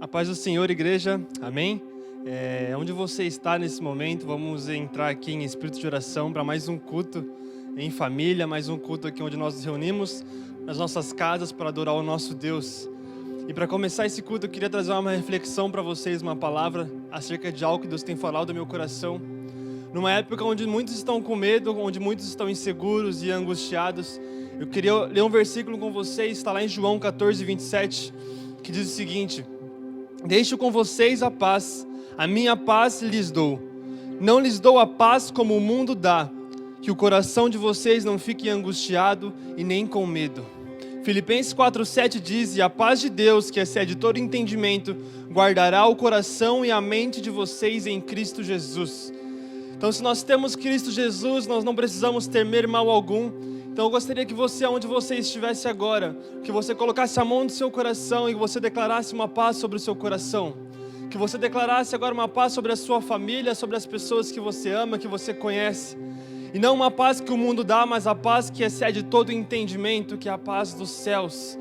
A paz do Senhor, igreja, amém? Onde você está nesse momento, vamos entrar aqui em espírito de oração para mais um culto em família, mais um culto aqui onde nós nos reunimos nas nossas casas para adorar o nosso Deus. E para começar esse culto, eu queria trazer uma reflexão para vocês, uma palavra acerca de algo que Deus tem falado no meu coração. Numa época onde muitos estão com medo, onde muitos estão inseguros e angustiados, eu queria ler um versículo com vocês, está lá em João 14, 27, que diz o seguinte: deixo com vocês a paz, a minha paz lhes dou. Não lhes dou a paz como o mundo dá, que o coração de vocês não fique angustiado e nem com medo. Filipenses 4,7 diz: e a paz de Deus, que excede todo entendimento, guardará o coração e a mente de vocês em Cristo Jesus. Então, se nós temos Cristo Jesus, nós não precisamos temer mal algum. Então eu gostaria que você, onde você estivesse agora, que você colocasse a mão no seu coração e que você declarasse uma paz sobre o seu coração. Que você declarasse agora uma paz sobre a sua família, sobre as pessoas que você ama, que você conhece. E não uma paz que o mundo dá, mas a paz que excede todo entendimento, que é a paz dos céus.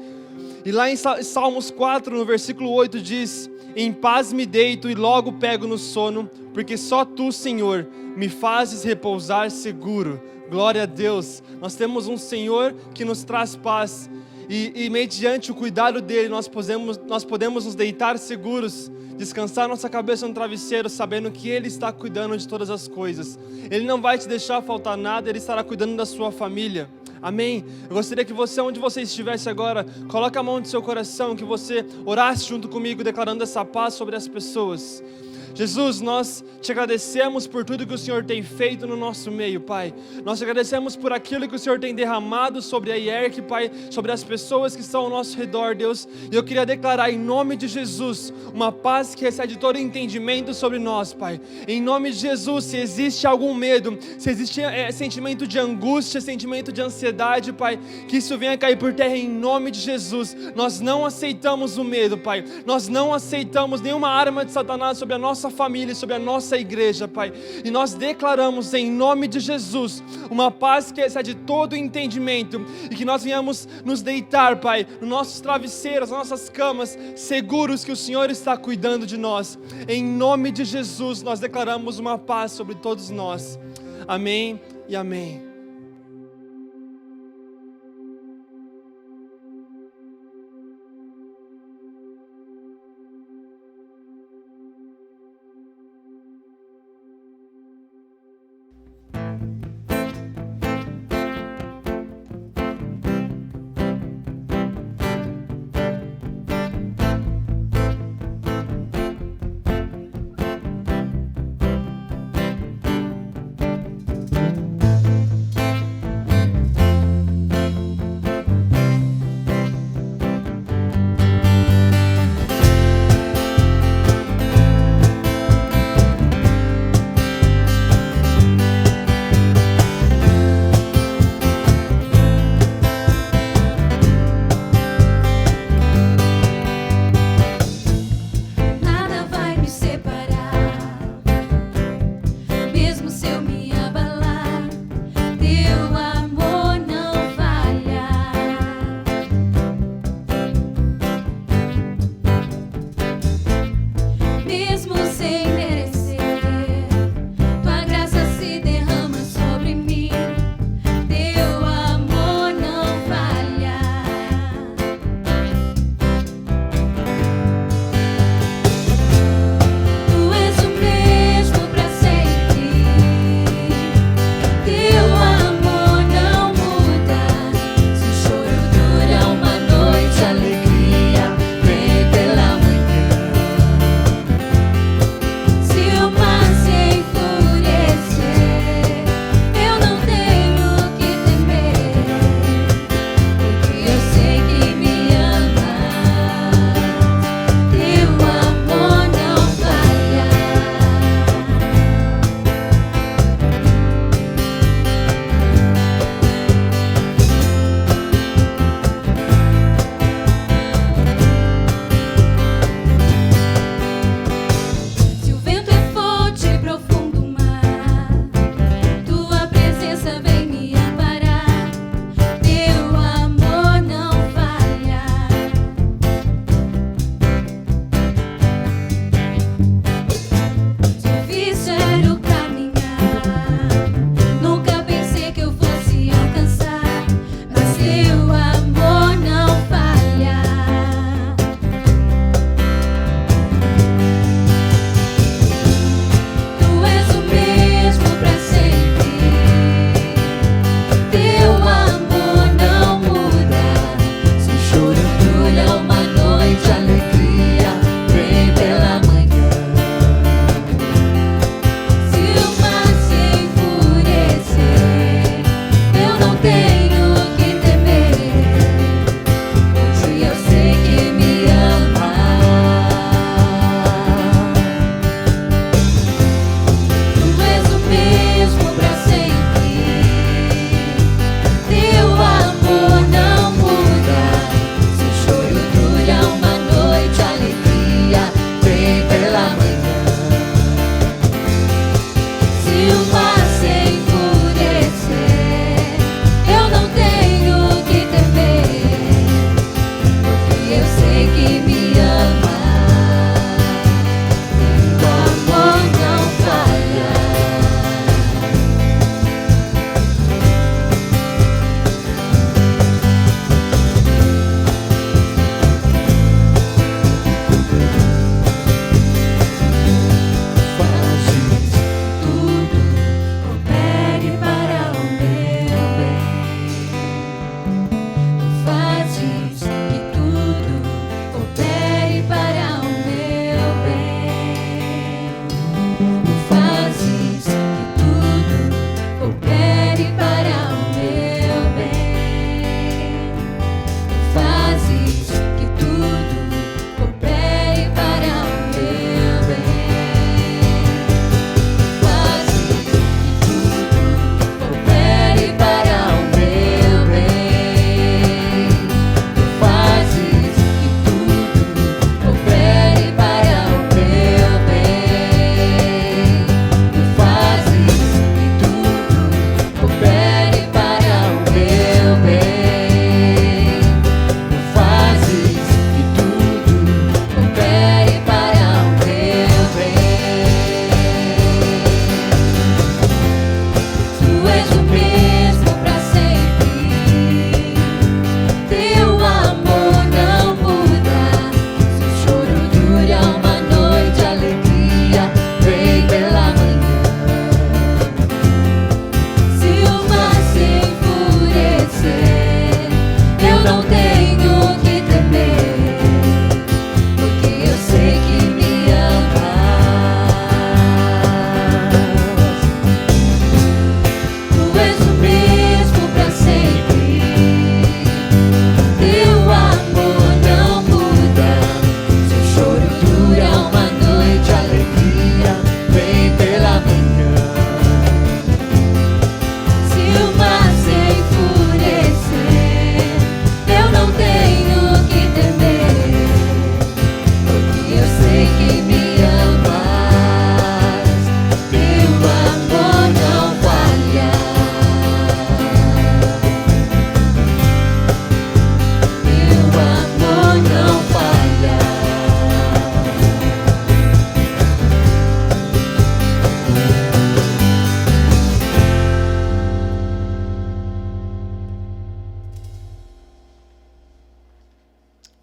E lá em Salmos 4, no versículo 8 diz: em paz me deito e logo pego no sono, porque só Tu, Senhor, me fazes repousar seguro. Glória a Deus, nós temos um Senhor que nos traz paz e mediante o cuidado dEle nós podemos nos deitar seguros, descansar nossa cabeça no travesseiro, sabendo que Ele está cuidando de todas as coisas. Ele não vai te deixar faltar nada, Ele estará cuidando da sua família. Amém? Eu gostaria que você, onde você estivesse agora, coloque a mão no seu coração, que você orasse junto comigo, declarando essa paz sobre as pessoas. Jesus, nós te agradecemos por tudo que o Senhor tem feito no nosso meio, Pai. Nós te agradecemos por aquilo que o Senhor tem derramado sobre a IERC, Pai, sobre as pessoas que estão ao nosso redor, Deus. E eu queria declarar em nome de Jesus uma paz que excede todo entendimento sobre nós, Pai. Em nome de Jesus, se existe algum medo, se existe sentimento de angústia, sentimento de ansiedade, Pai, que isso venha cair por terra em nome de Jesus. Nós não aceitamos o medo, Pai. Nós não aceitamos nenhuma arma de Satanás sobre a nossa família, sobre a nossa igreja, Pai, e nós declaramos em nome de Jesus uma paz que excede todo entendimento, e que nós venhamos nos deitar, Pai, nos nossos travesseiros, nas nossas camas, seguros que o Senhor está cuidando de nós. Em nome de Jesus nós declaramos uma paz sobre todos nós. Amém e amém.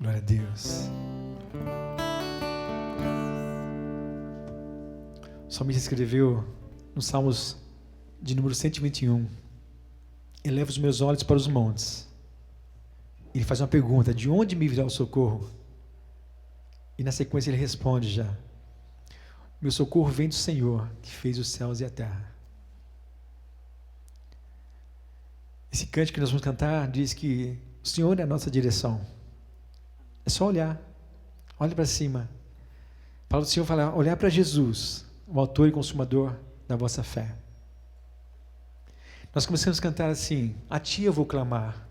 Glória a Deus. O salmista escreveu nos Salmos de número 121: eleva os meus olhos para os montes. Ele faz uma pergunta: de onde me virá o socorro? E na sequência ele responde já: meu socorro vem do Senhor, que fez os céus e a terra. Esse cântico que nós vamos cantar diz que o Senhor é a nossa direção. É só olhar. Olhe para cima. A palavra do Senhor fala: olhar para Jesus, o autor e consumador da vossa fé. Nós começamos a cantar assim: a ti eu vou clamar.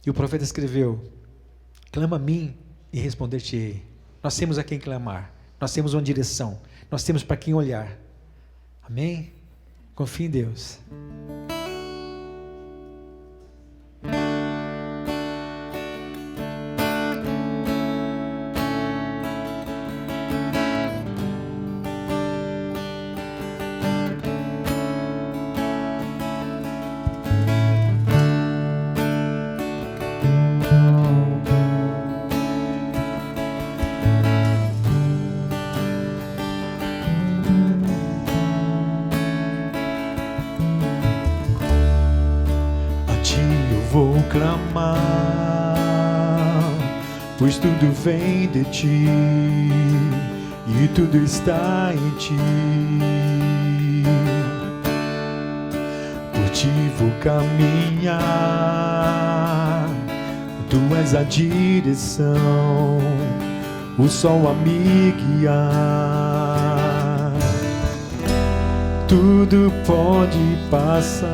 E o profeta escreveu: clama a mim e responder-te-ei. Nós temos a quem clamar. Nós temos uma direção. Nós temos para quem olhar. Amém? Confie em Deus. Clamar, pois tudo vem de ti e tudo está em ti. Por ti vou caminhar, tu és a direção, o sol a me guiar. Tudo pode passar,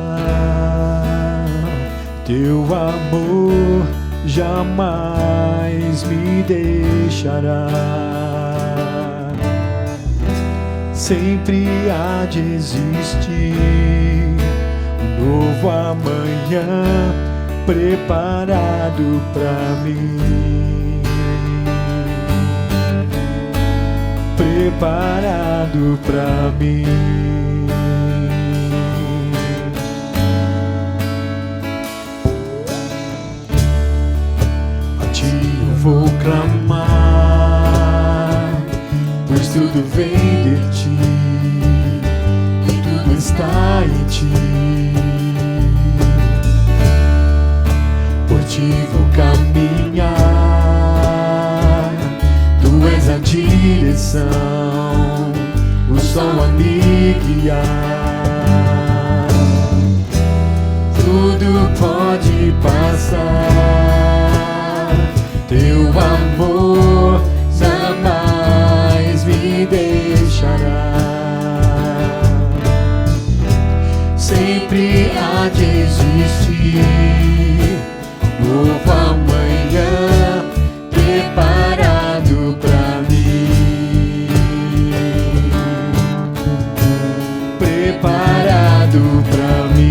teu amor jamais me deixará. Sempre há de existir um novo amanhã preparado pra mim. Preparado pra mim. Vou clamar, pois tudo vem de ti e tudo está em ti. Por ti vou caminhar, tu és a direção, o sol a me guiar. Tudo pode passar, teu amor jamais me deixará. Sempre há de existir novo amanhã preparado pra mim. Preparado pra mim.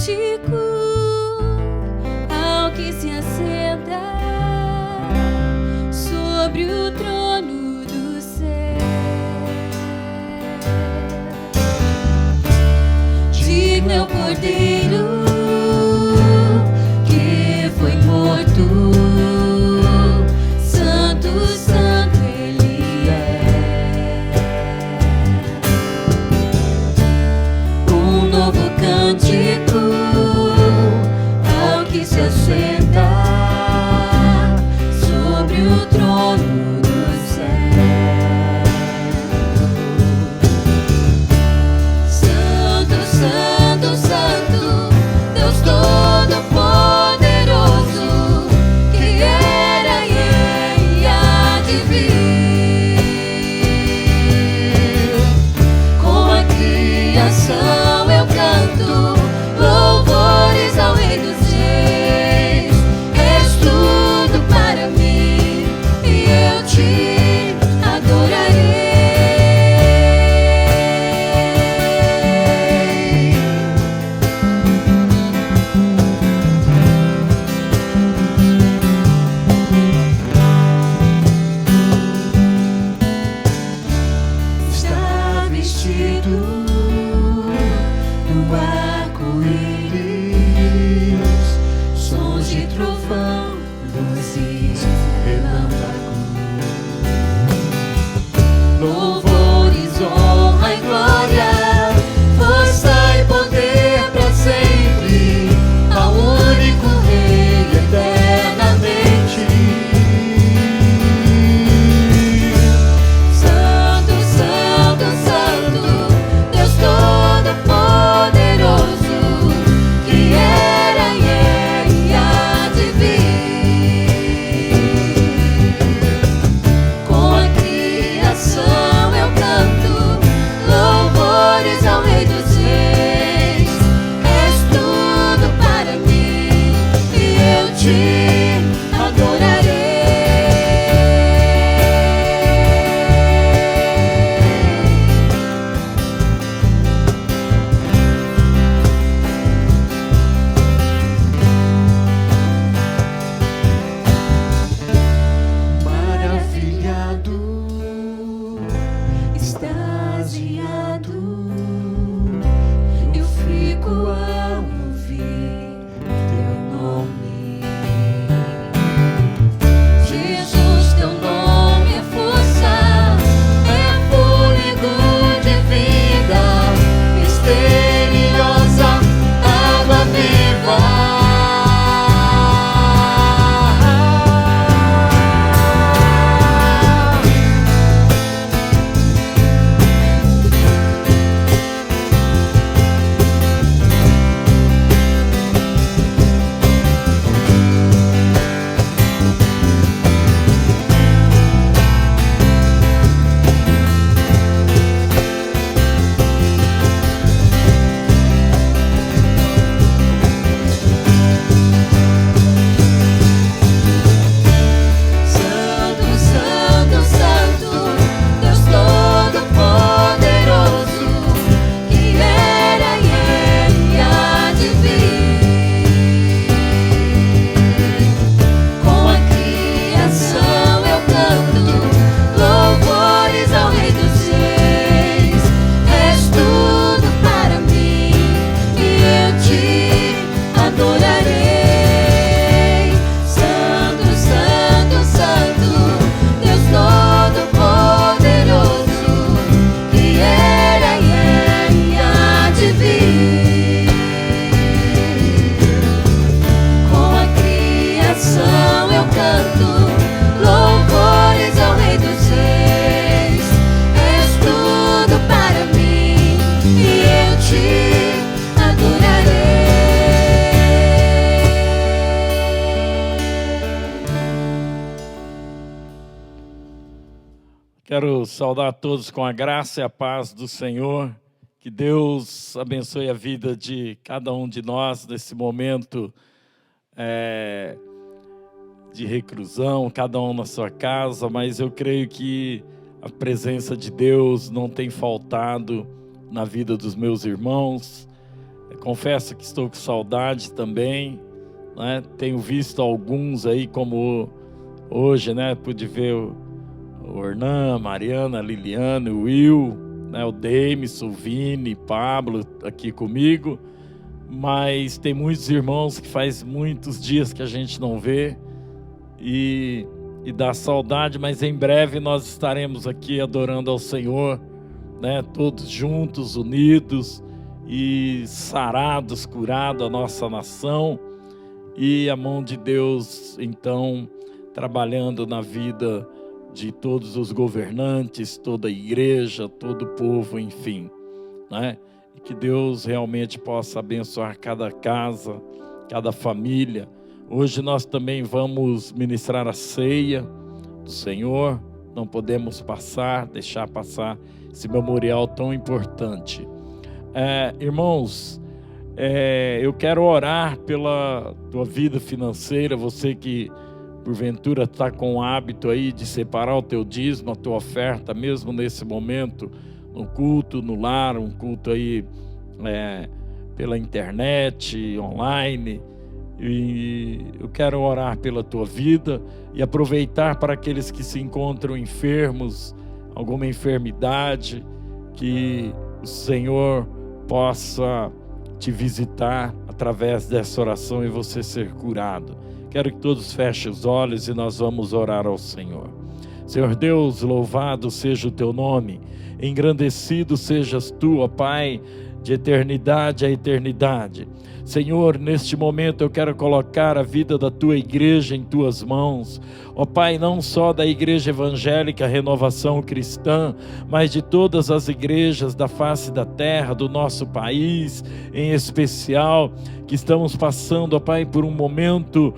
cântico ao que se assenta sobre o trono do céu. Digno é o Cordeiro que foi morto, santo, santo Ele é. Um novo cântico ao que se assenta sobre o trono do céu. Santo, santo, santo, Deus Todo-Poderoso, que era e há de vir. Com a criação eu canto louvores ao Rei dos Reis. És tudo para mim e eu te adorarei. Está vestido no arco-íris, sons de trovão, luzes, relâmpagos, louvores, honra e glória, força e poder para sempre, ao único Rei eternamente. Santo, santo, santo, Deus Todo-Poderoso, que era e há de vir. Com a criação eu canto louvores ao Rei dos Reis. És tudo para mim e eu te adorarei. Maravilhado, extasiado, eu fico ao ouvir teu nome. Jesus, teu nome é força, é fôlego de vida, misteriosa água viva. Santo, santo, santo, Deus Todo-Poderoso, que era e há de vir. Com a criação eu canto louvores ao Rei dos Reis. És tudo para mim e eu te adorarei. Santo, santo, santo, Deus Todo-Poderoso, que era e há de vir. Com a criação eu canto louvores ao Rei dos Reis. És tudo para mim e eu te adorarei. Quero saudar a todos com a graça e a paz do Senhor. Que Deus abençoe a vida de cada um de nós nesse momento de reclusão, cada um na sua casa, mas eu creio que a presença de Deus não tem faltado na vida dos meus irmãos. confesso que estou com saudade também, né? Tenho visto alguns aí, como hoje, né? Pude ver o Ornan, a Mariana, a Liliana, o Will, né? O Demis, o Vini, Pablo aqui comigo. Mas tem muitos irmãos que faz muitos dias que a gente não vê e dá saudade, mas em breve nós estaremos aqui adorando ao Senhor, né? Todos juntos, unidos e sarados, curados a nossa nação, e a mão de Deus então trabalhando na vida de todos os governantes, toda a igreja, todo o povo, enfim, né? E que Deus realmente possa abençoar cada casa, cada família. Hoje nós também vamos ministrar a ceia do Senhor, não podemos deixar passar esse memorial tão importante. Irmãos, eu quero orar pela tua vida financeira, você que porventura está com o hábito aí de separar o teu dízimo, a tua oferta, mesmo nesse momento, no culto, no lar, um culto aí pela internet, online. E eu quero orar pela tua vida e aproveitar para aqueles que se encontram enfermos, alguma enfermidade, que o Senhor possa te visitar através dessa oração e você ser curado. Quero que todos fechem os olhos e nós vamos orar ao Senhor. Senhor Deus, louvado seja o teu nome, engrandecido sejas tu, ó Pai, de eternidade a eternidade. Senhor, neste momento eu quero colocar a vida da tua igreja em tuas mãos, ó Pai, não só da Igreja Evangélica Renovação Cristã, mas de todas as igrejas da face da terra, do nosso país, em especial, que estamos passando, ó Pai, por um momento,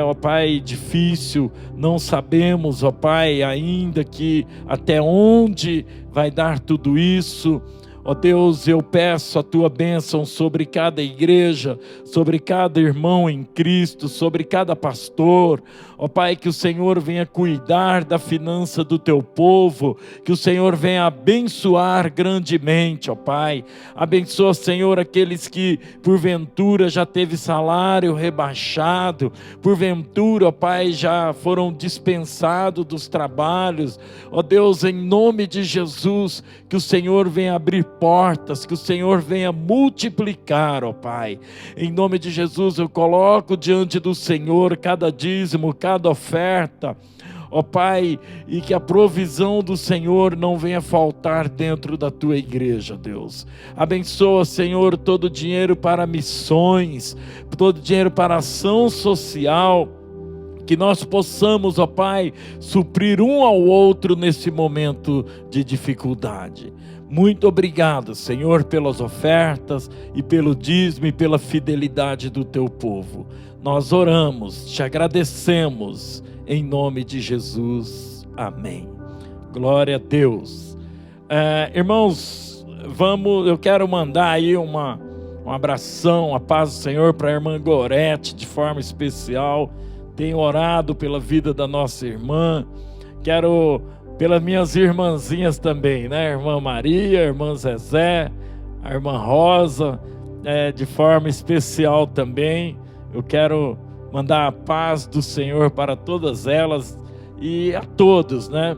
ó Pai, difícil. Não sabemos, ó Pai, ainda que até onde vai dar tudo isso. Ó Deus, eu peço a tua bênção sobre cada igreja, sobre cada irmão em Cristo, sobre cada pastor. Ó Pai, que o Senhor venha cuidar da finança do teu povo, que o Senhor venha abençoar grandemente, ó Pai. Abençoa, Senhor, aqueles que porventura já teve salário rebaixado, porventura, ó Pai, já foram dispensados dos trabalhos. Ó Deus, em nome de Jesus, que o Senhor venha abrir portas, que o Senhor venha multiplicar, ó Pai. Em nome de Jesus eu coloco diante do Senhor cada dízimo, cada oferta, ó Pai, e que a provisão do Senhor não venha faltar dentro da tua igreja, Deus. Abençoa, Senhor, todo o dinheiro para missões, todo o dinheiro para ação social, que nós possamos, ó Pai, suprir um ao outro nesse momento de dificuldade. Muito obrigado, Senhor, pelas ofertas e pelo dízimo e pela fidelidade do teu povo. Nós oramos, te agradecemos, em nome de Jesus. Amém. Glória a Deus. Irmãos, eu quero mandar aí um abração, a paz do Senhor para a irmã Gorete, de forma especial. Tenho orado pela vida da nossa irmã. Quero pelas minhas irmãzinhas também, né? Irmã Maria, irmã Zezé, a irmã Rosa, de forma especial também. Eu quero mandar a paz do Senhor para todas elas e a todos, né?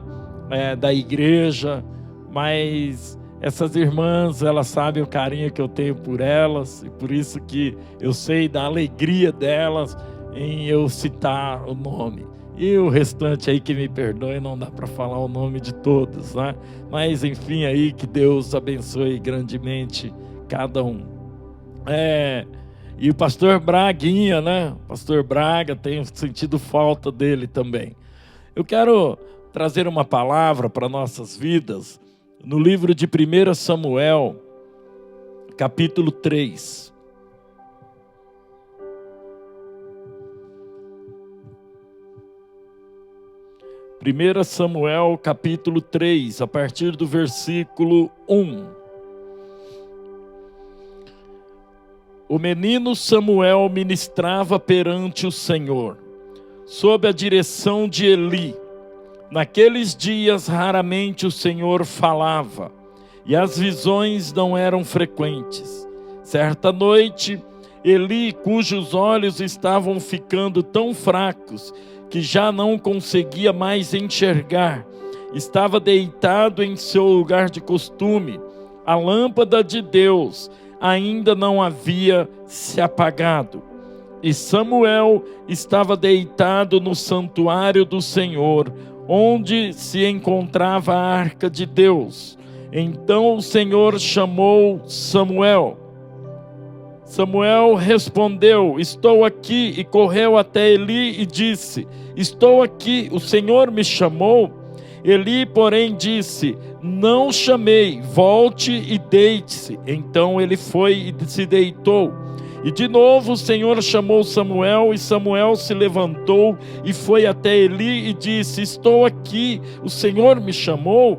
Da igreja, mas essas irmãs, elas sabem o carinho que eu tenho por elas, e por isso que eu sei da alegria delas em eu citar o nome. E o restante aí que me perdoe, não dá para falar o nome de todos, né? Mas enfim aí, que Deus abençoe grandemente cada um. E o pastor Braguinha, né? Pastor Braga, tenho sentido falta dele também. Eu quero trazer uma palavra para nossas vidas, no livro de 1 Samuel, capítulo 3. 1 Samuel capítulo 3, a partir do versículo 1. O menino Samuel ministrava perante o Senhor, sob a direção de Eli. Naqueles dias raramente o Senhor falava, e as visões não eram frequentes. Certa noite, Eli, cujos olhos estavam ficando tão fracos que já não conseguia mais enxergar, estava deitado em seu lugar de costume. A lâmpada de Deus ainda não havia se apagado. E Samuel estava deitado no santuário do Senhor, onde se encontrava a arca de Deus. Então o Senhor chamou Samuel. Samuel respondeu: estou aqui, e correu até Eli e disse: estou aqui, o Senhor me chamou? Eli, porém, disse: não chamei, volte e deite-se. Então ele foi e se deitou. E de novo o Senhor chamou Samuel, e Samuel se levantou e foi até Eli e disse: estou aqui, o Senhor me chamou?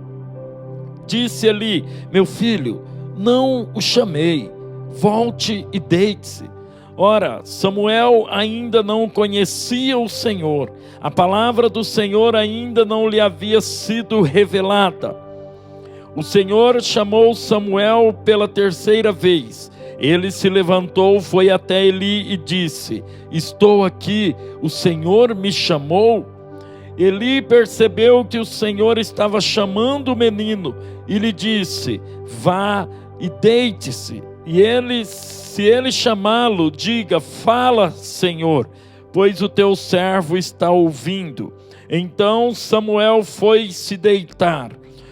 Disse Eli: meu filho, não o chamei, volte e deite-se. Ora, Samuel ainda não conhecia o Senhor, a palavra do Senhor ainda não lhe havia sido revelada. O Senhor chamou Samuel pela terceira vez. Ele se levantou, foi até Eli e disse: estou aqui, o Senhor me chamou? Eli percebeu que o Senhor estava chamando o menino e lhe disse: vá e deite-se. E se ele chamá-lo, diga: fala, Senhor, pois o teu servo está ouvindo. Então Samuel foi se deitar.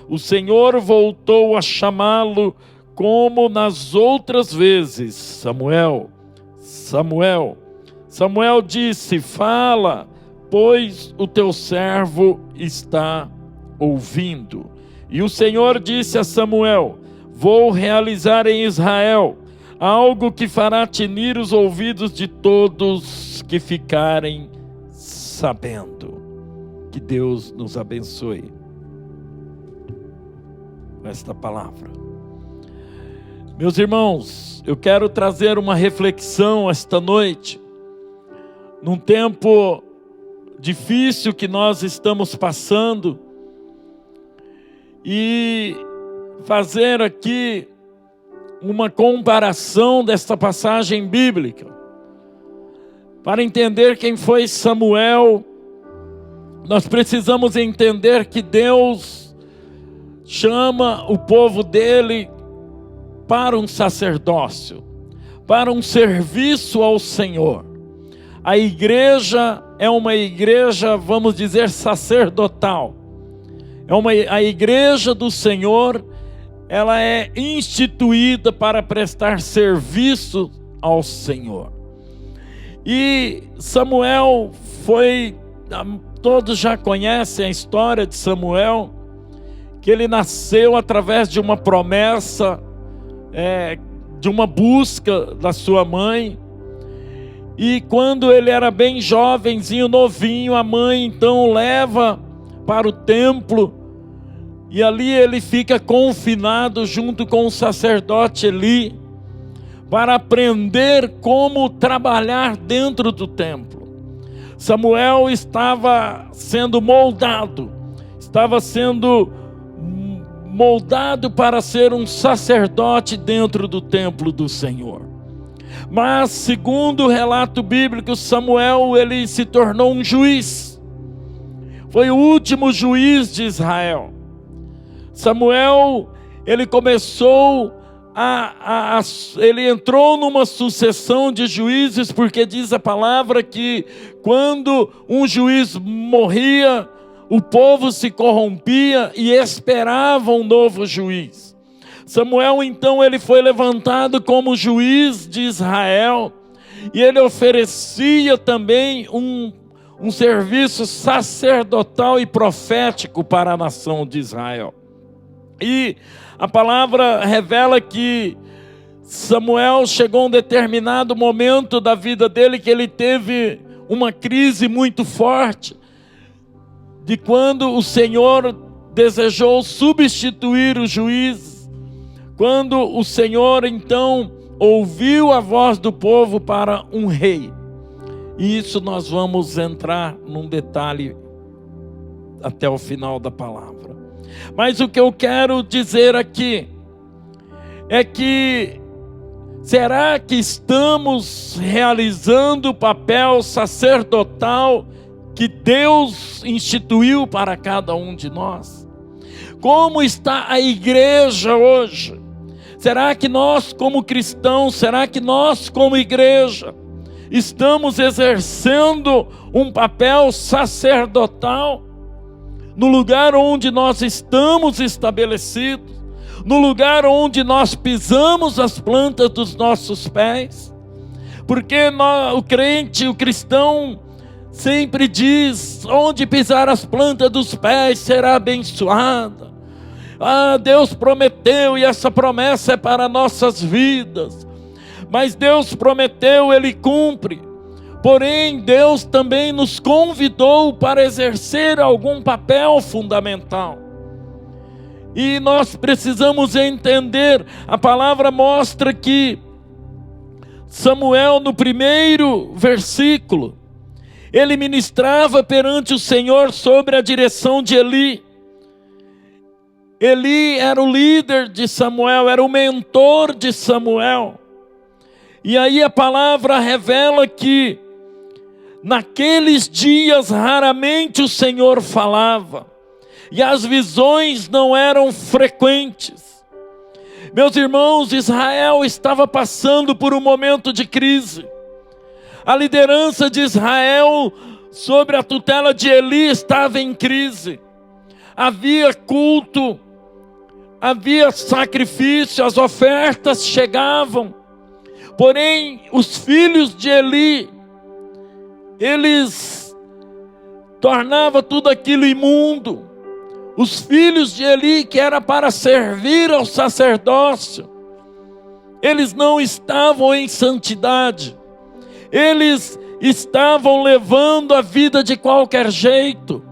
O Senhor voltou a chamá-lo como nas outras vezes: Samuel, Samuel. Samuel disse: fala, pois o teu servo está ouvindo. E o Senhor disse a Samuel: vou realizar em Israel algo que fará tinir os ouvidos de todos que ficarem sabendo. Que Deus nos abençoe com esta palavra. Meus irmãos, eu quero trazer uma reflexão esta noite, num tempo difícil que nós estamos passando, e fazer aqui uma comparação desta passagem bíblica, para entender quem foi Samuel. Nós precisamos entender que Deus chama o povo dele para um sacerdócio, para um serviço ao Senhor. A igreja é uma igreja, vamos dizer, sacerdotal. A igreja do Senhor, ela é instituída para prestar serviço ao Senhor. E Samuel todos já conhecem a história de Samuel, que ele nasceu através de uma promessa, de uma busca da sua mãe. E quando ele era bem jovenzinho, novinho, a mãe então leva para o templo, e ali ele fica confinado junto com o sacerdote Eli, para aprender como trabalhar dentro do templo. Samuel estava sendo moldado para ser um sacerdote dentro do templo do Senhor. Mas, segundo o relato bíblico, Samuel, ele se tornou um juiz. Foi o último juiz de Israel. Samuel, ele começou ele entrou numa sucessão de juízes, porque diz a palavra que quando um juiz morria, o povo se corrompia e esperava um novo juiz. Samuel, então, ele foi levantado como juiz de Israel, e ele oferecia também um serviço sacerdotal e profético para a nação de Israel. E a palavra revela que Samuel chegou a um determinado momento da vida dele que ele teve uma crise muito forte, de quando o Senhor desejou substituir o juiz, quando o Senhor então ouviu a voz do povo para um rei. E isso nós vamos entrar num detalhe até o final da palavra. Mas o que eu quero dizer aqui é que Será que estamos realizando o papel sacerdotal que Deus instituiu para cada um de nós? Como está a igreja hoje? Será que nós como cristãos, será que nós como igreja, estamos exercendo um papel sacerdotal no lugar onde nós estamos estabelecidos? No lugar onde nós pisamos as plantas dos nossos pés? Porque o crente, o cristão, sempre diz: onde pisar as plantas dos pés será abençoada. Deus prometeu, e essa promessa é para nossas vidas. Mas Deus prometeu, Ele cumpre. Porém, Deus também nos convidou para exercer algum papel fundamental. E nós precisamos entender, a palavra mostra que Samuel, no primeiro versículo, ele ministrava perante o Senhor sobre a direção de Eli. Eli era o líder de Samuel, era o mentor de Samuel. E aí a palavra revela que naqueles dias raramente o Senhor falava, e as visões não eram frequentes. Meus irmãos, Israel estava passando por um momento de crise. A liderança de Israel, sobre a tutela de Eli, estava em crise. Havia culto, havia sacrifício, as ofertas chegavam. Porém, os filhos de Eli, eles tornavam tudo aquilo imundo. Os filhos de Eli, que era para servir ao sacerdócio, eles não estavam em santidade. Eles estavam levando a vida de qualquer jeito.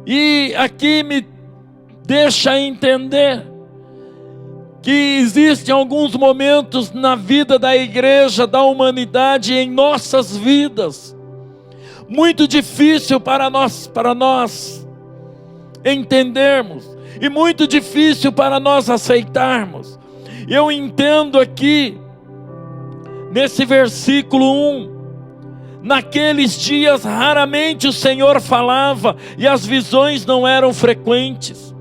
E aqui me deixa entender que existem alguns momentos na vida da igreja, da humanidade, em nossas vidas, muito difícil para nós entendermos, e muito difícil para nós aceitarmos. Eu entendo aqui, nesse versículo 1, naqueles dias raramente o Senhor falava, e as visões não eram frequentes.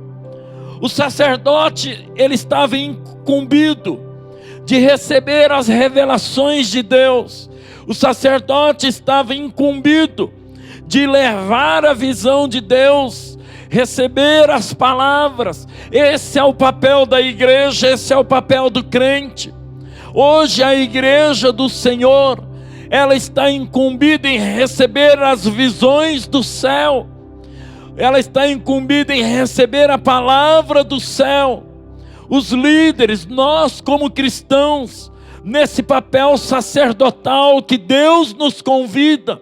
O sacerdote, ele estava incumbido de receber as revelações de Deus. O sacerdote estava incumbido de levar a visão de Deus, receber as palavras. Esse é o papel da igreja, esse é o papel do crente. Hoje a igreja do Senhor, ela está incumbida em receber as visões do céu. Ela está incumbida em receber a palavra do céu. Os líderes, nós como cristãos, nesse papel sacerdotal que Deus nos convida,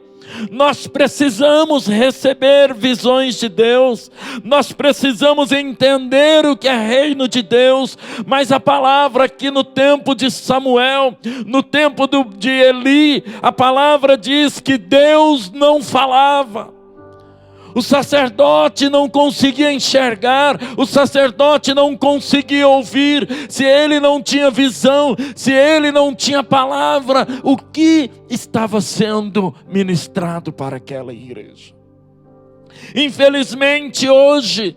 nós precisamos receber visões de Deus, nós precisamos entender o que é reino de Deus. Mas a palavra aqui no tempo de Samuel, no tempo de Eli, a palavra diz que Deus não falava. O sacerdote não conseguia enxergar, o sacerdote não conseguia ouvir. Se ele não tinha visão, se ele não tinha palavra, o que estava sendo ministrado para aquela igreja? Infelizmente hoje,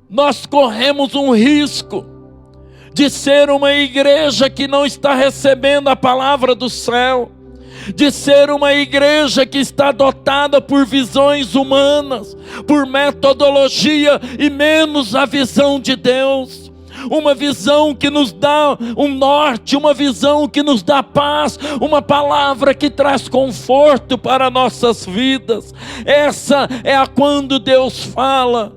nós corremos um risco de ser uma igreja que não está recebendo a palavra do céu, de ser uma igreja que está dotada por visões humanas, por metodologia, e menos a visão de Deus. Uma visão que nos dá um norte, uma visão que nos dá paz, uma palavra que traz conforto para nossas vidas. Essa é a quando Deus fala.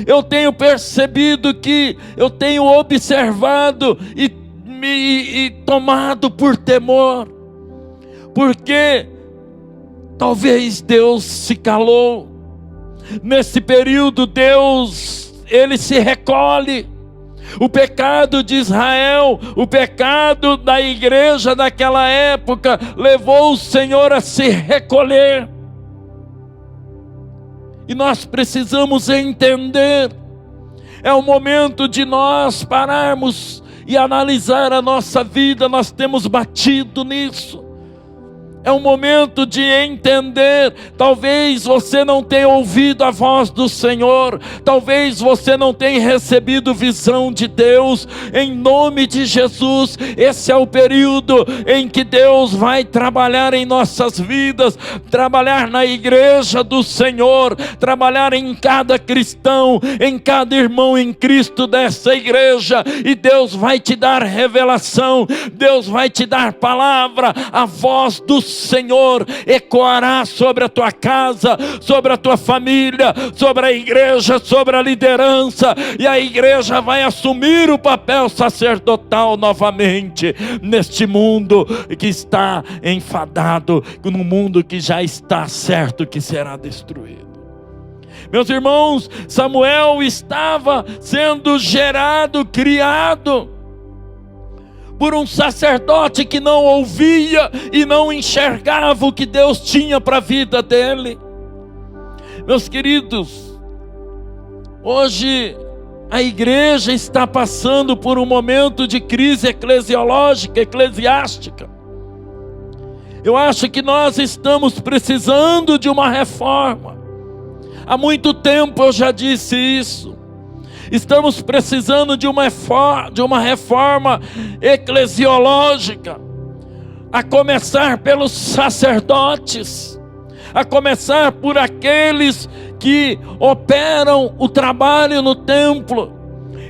Eu tenho percebido que, eu tenho observado e tomado por temor, porque talvez Deus se calou. Nesse período Deus, Ele se recolhe. O pecado de Israel, o pecado da igreja daquela época, levou o Senhor a se recolher. E nós precisamos entender, é o momento de nós pararmos e analisar a nossa vida, nós temos batido nisso. É um momento de entender. Talvez você não tenha ouvido a voz do Senhor. Talvez você não tenha recebido visão de Deus. Em nome de Jesus, esse é o período em que Deus vai trabalhar em nossas vidas, trabalhar na igreja do Senhor, trabalhar em cada cristão, em cada irmão em Cristo dessa igreja. E Deus vai te dar revelação, Deus vai te dar palavra. A voz do Senhor ecoará sobre a tua casa, sobre a tua família, sobre a igreja, sobre a liderança, e a igreja vai assumir o papel sacerdotal novamente neste mundo que está enfadado, num mundo que já está certo que será destruído. Meus irmãos, Samuel estava sendo gerado, criado por um sacerdote que não ouvia e não enxergava o que Deus tinha para a vida dele. Meus queridos, hoje a igreja está passando por um momento de crise eclesiástica. Eu acho que nós estamos precisando de uma reforma. Há muito tempo eu já disse isso. Estamos precisando de uma reforma eclesiológica, a começar pelos sacerdotes, a começar por aqueles que operam o trabalho no templo.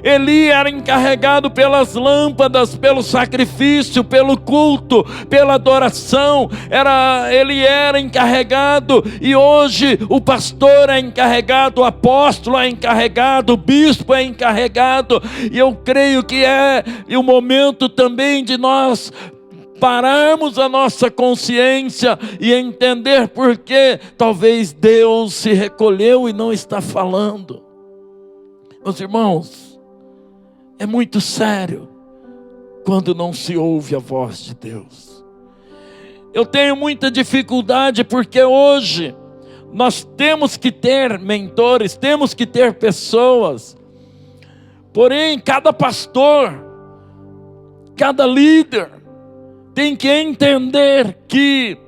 Eli era encarregado pelas lâmpadas, pelo sacrifício, pelo culto, pela adoração. Ele era encarregado, e hoje o pastor é encarregado, o apóstolo é encarregado, o bispo é encarregado. E eu creio que é o momento também de nós pararmos a nossa consciência e entender por que talvez Deus se recolheu e não está falando. Meus irmãos, é muito sério quando não se ouve a voz de Deus. Eu tenho muita dificuldade porque hoje nós temos que ter mentores, temos que ter pessoas. Porém, cada pastor, cada líder tem que entender que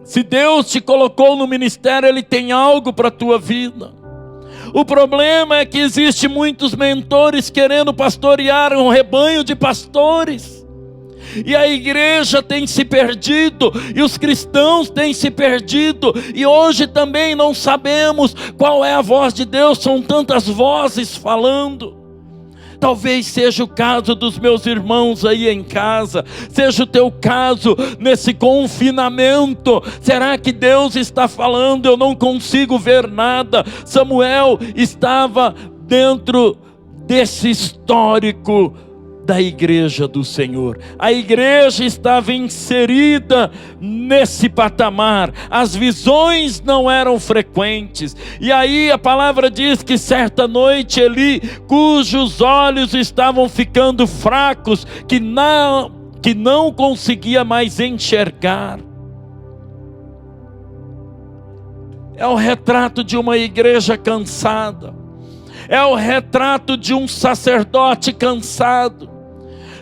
se Deus te colocou no ministério, Ele tem algo para a tua vida. O problema é que existe muitos mentores querendo pastorear um rebanho de pastores. E a igreja tem se perdido, e os cristãos têm se perdido, e hoje também não sabemos qual é a voz de Deus, são tantas vozes falando. Talvez seja o caso dos meus irmãos aí em casa, seja o teu caso nesse confinamento. Será que Deus está falando? Eu não consigo ver nada. Samuel estava dentro desse histórico da igreja do Senhor. A igreja estava inserida nesse patamar. As visões não eram frequentes. E aí a palavra diz que certa noite Eli, cujos olhos estavam ficando fracos, que não conseguia mais enxergar. É o retrato de uma igreja cansada. É o retrato de um sacerdote cansado,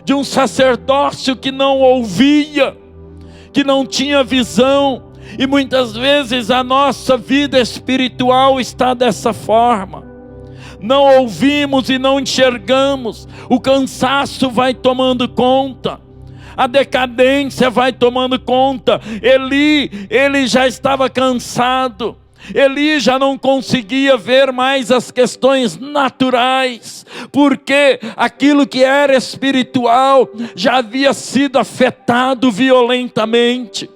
de um sacerdócio que não ouvia, que não tinha visão. E muitas vezes a nossa vida espiritual está dessa forma. Não ouvimos e não enxergamos. O cansaço vai tomando conta, a decadência vai tomando conta. Ele já estava cansado. Eli já não conseguia ver mais as questões naturais, porque aquilo que era espiritual já havia sido afetado violentamente.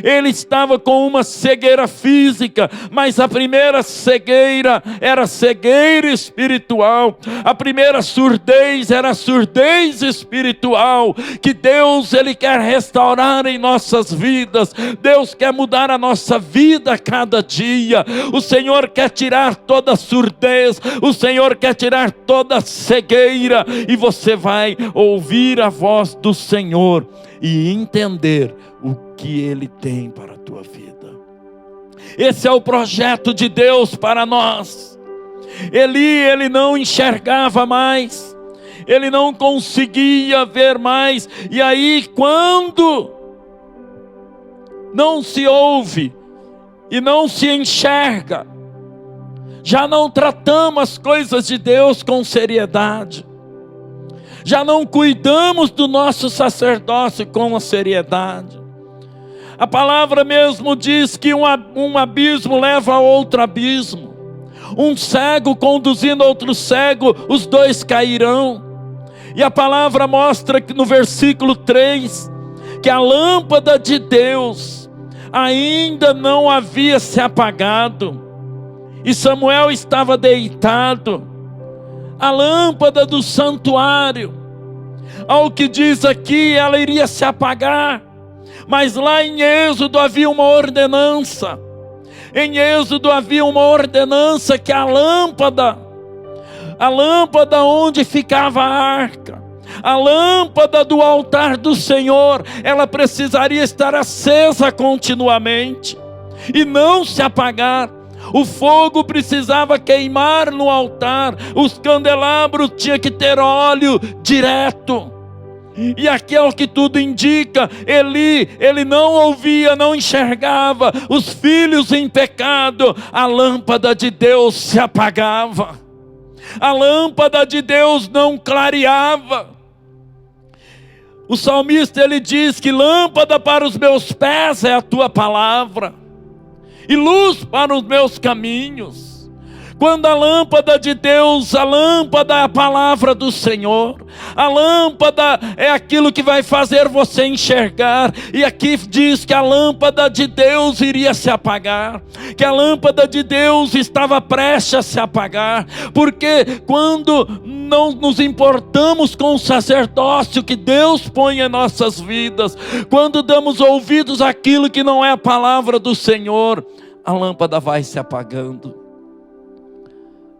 Ele estava com uma cegueira física, mas a primeira cegueira era cegueira espiritual. A primeira surdez era surdez espiritual, que Deus, Ele quer restaurar em nossas vidas. Deus quer mudar a nossa vida a cada dia. O Senhor quer tirar toda surdez, o Senhor quer tirar toda cegueira, e você vai ouvir a voz do Senhor e entender o que Ele tem para a tua vida. Esse é o projeto de Deus para nós. Ele não enxergava mais. Ele não conseguia ver mais. E aí, quando não se ouve e não se enxerga, já não tratamos as coisas de Deus com seriedade, já não cuidamos do nosso sacerdócio com a seriedade. A palavra mesmo diz que um abismo leva a outro abismo. Um cego conduzindo outro cego, os dois cairão. E a palavra mostra que no versículo 3, que a lâmpada de Deus ainda não havia se apagado. E Samuel estava deitado. A lâmpada do santuário, ao que diz aqui, ela iria se apagar. Mas lá em Êxodo havia uma ordenança. Em Êxodo havia uma ordenança que a lâmpada onde ficava a arca, a lâmpada do altar do Senhor, ela precisaria estar acesa continuamente e não se apagar. O fogo precisava queimar no altar, os candelabros tinham que ter óleo direto. E aqui é o que tudo indica. Ele não ouvia, não enxergava os filhos em pecado. A lâmpada de Deus se apagava, a lâmpada de Deus não clareava. O salmista, ele diz que lâmpada para os meus pés é a tua palavra, e luz para os meus caminhos. Quando a lâmpada de Deus, a lâmpada é a palavra do Senhor, a lâmpada é aquilo que vai fazer você enxergar. E aqui diz que a lâmpada de Deus iria se apagar, que a lâmpada de Deus estava prestes a se apagar, porque quando não nos importamos com o sacerdócio que Deus põe em nossas vidas, quando damos ouvidos àquilo que não é a palavra do Senhor, a lâmpada vai se apagando.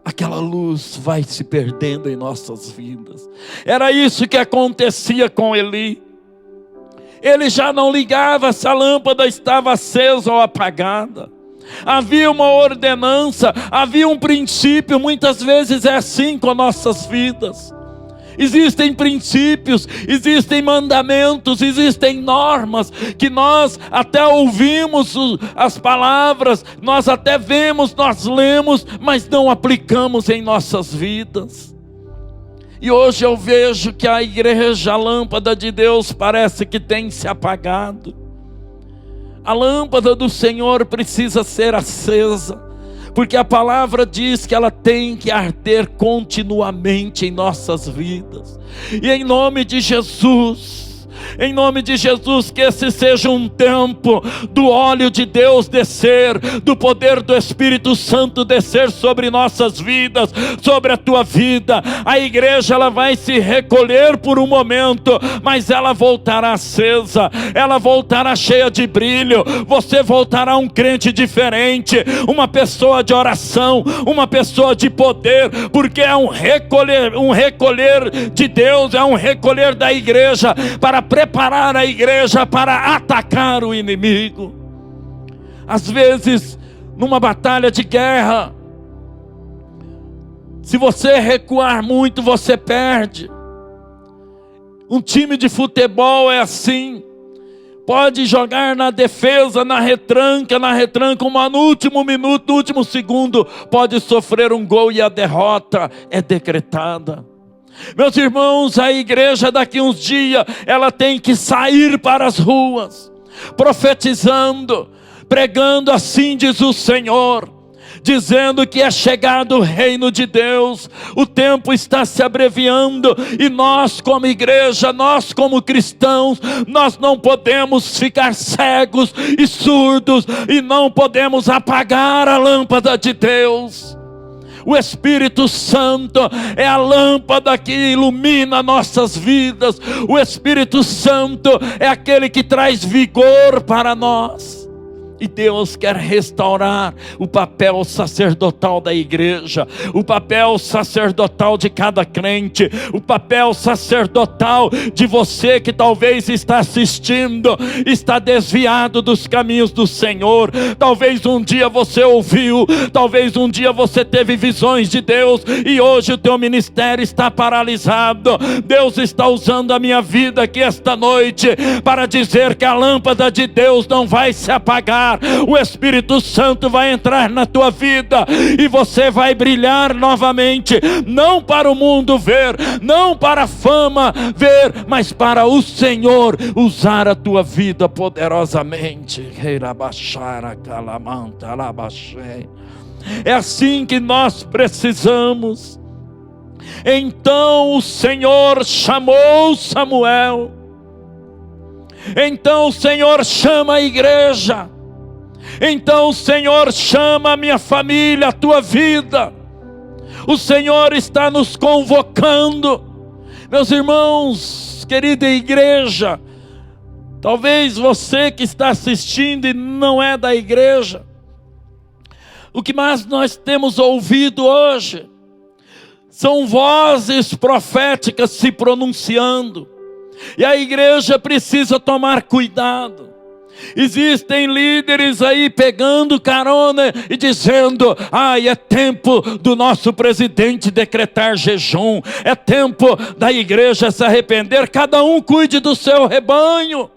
Aquela luz vai se perdendo em nossas vidas. Era isso que acontecia com Eli. Ele já não ligava se a lâmpada estava acesa ou apagada. Havia uma ordenança, havia um princípio. Muitas vezes é assim com nossas vidas. Existem princípios, existem mandamentos, existem normas que nós até ouvimos as palavras, nós até vemos, nós lemos, mas não aplicamos em nossas vidas. E hoje eu vejo que a igreja, a lâmpada de Deus parece que tem se apagado. A lâmpada do Senhor precisa ser acesa, porque a palavra diz que ela tem que arder continuamente em nossas vidas. E em nome de Jesus, que esse seja um tempo do óleo de Deus descer, do poder do Espírito Santo descer sobre nossas vidas, sobre a tua vida. A igreja, ela vai se recolher por um momento, mas ela voltará acesa, ela voltará cheia de brilho. Você voltará um crente diferente, uma pessoa de oração, uma pessoa de poder, porque é um recolher de Deus, é um recolher da igreja para preparar a igreja para atacar o inimigo. Às vezes, numa batalha de guerra, se você recuar muito, você perde. Um time de futebol é assim. Pode jogar na defesa, na retranca, mas no último minuto, no último segundo, pode sofrer um gol e a derrota é decretada. Meus irmãos, a igreja daqui uns dias, ela tem que sair para as ruas, profetizando, pregando, assim diz o Senhor, dizendo que é chegado o reino de Deus. O tempo está se abreviando, e nós como igreja, nós como cristãos, nós não podemos ficar cegos e surdos, e não podemos apagar a lâmpada de Deus. O Espírito Santo é a lâmpada que ilumina nossas vidas. O Espírito Santo é aquele que traz vigor para nós. E Deus quer restaurar o papel sacerdotal da igreja, o papel sacerdotal de cada crente, o papel sacerdotal de você que talvez está assistindo, está desviado dos caminhos do Senhor. Talvez um dia você ouviu, talvez um dia você teve visões de Deus e hoje o teu ministério está paralisado. Deus está usando a minha vida aqui esta noite para dizer que a lâmpada de Deus não vai se apagar. O Espírito Santo vai entrar na tua vida e você vai brilhar novamente, não para o mundo ver, não para a fama ver, mas para o Senhor usar a tua vida poderosamente. É assim que nós precisamos. Então o Senhor chamou Samuel. Então o Senhor chama a igreja. Então o Senhor chama a minha família, a tua vida. O Senhor está nos convocando. Meus irmãos, querida igreja, talvez você que está assistindo e não é da igreja, o que mais nós temos ouvido hoje são vozes proféticas se pronunciando. E a igreja precisa tomar cuidado. Existem líderes aí pegando carona e dizendo: é tempo do nosso presidente decretar jejum, é tempo da igreja se arrepender. Cada um cuide do seu rebanho.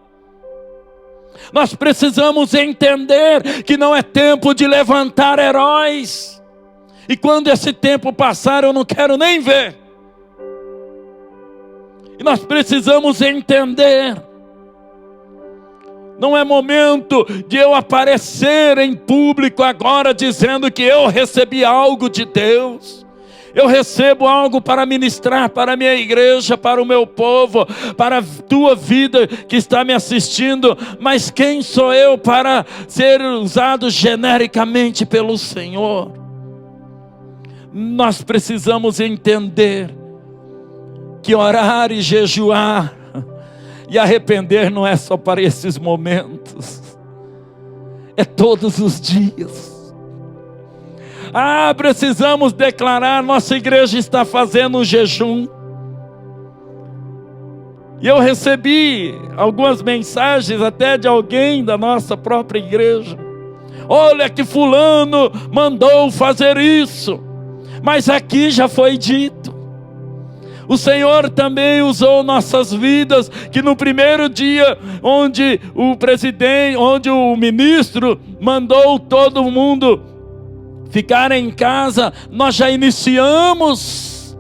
Nós precisamos entender que não é tempo de levantar heróis. E quando esse tempo passar, eu não quero nem ver. E nós precisamos entender. Não é momento de eu aparecer em público agora dizendo que eu recebi algo de Deus. Eu recebo algo para ministrar para a minha igreja, para o meu povo, para a tua vida que está me assistindo. Mas quem sou eu para ser usado genericamente pelo Senhor? Nós precisamos entender que orar e jejuar e arrepender não é só para esses momentos, é todos os dias. Precisamos declarar: nossa igreja está fazendo um jejum. E eu recebi algumas mensagens até de alguém da nossa própria igreja: olha que fulano mandou fazer isso, mas aqui já foi dito. O Senhor também usou nossas vidas, que no primeiro dia onde o ministro mandou todo mundo ficar em casa, nós já iniciamos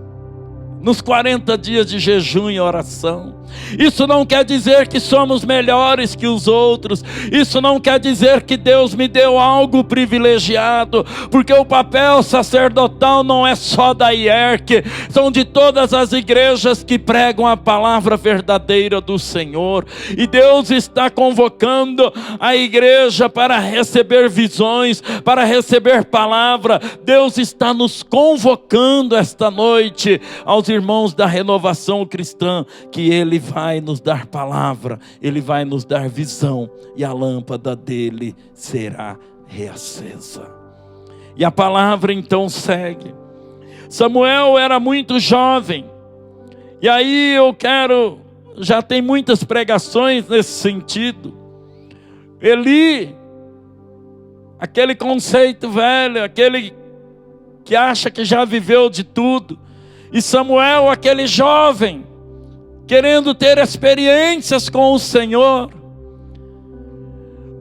nos 40 dias de jejum e oração. Isso não quer dizer que somos melhores que os outros. Isso não quer dizer que Deus me deu algo privilegiado, porque o papel sacerdotal não é só da IERC, são de todas as igrejas que pregam a palavra verdadeira do Senhor. E Deus está convocando a igreja para receber visões, para receber palavra. Deus está nos convocando esta noite aos irmãos da Renovação Cristã, que Ele vai nos dar palavra, Ele vai nos dar visão, e a lâmpada dele será reacesa. E a palavra então segue. Samuel era muito jovem, e aí já tem muitas pregações nesse sentido. Eli, aquele conceito velho, aquele que acha que já viveu de tudo, e Samuel, aquele jovem, querendo ter experiências com o Senhor.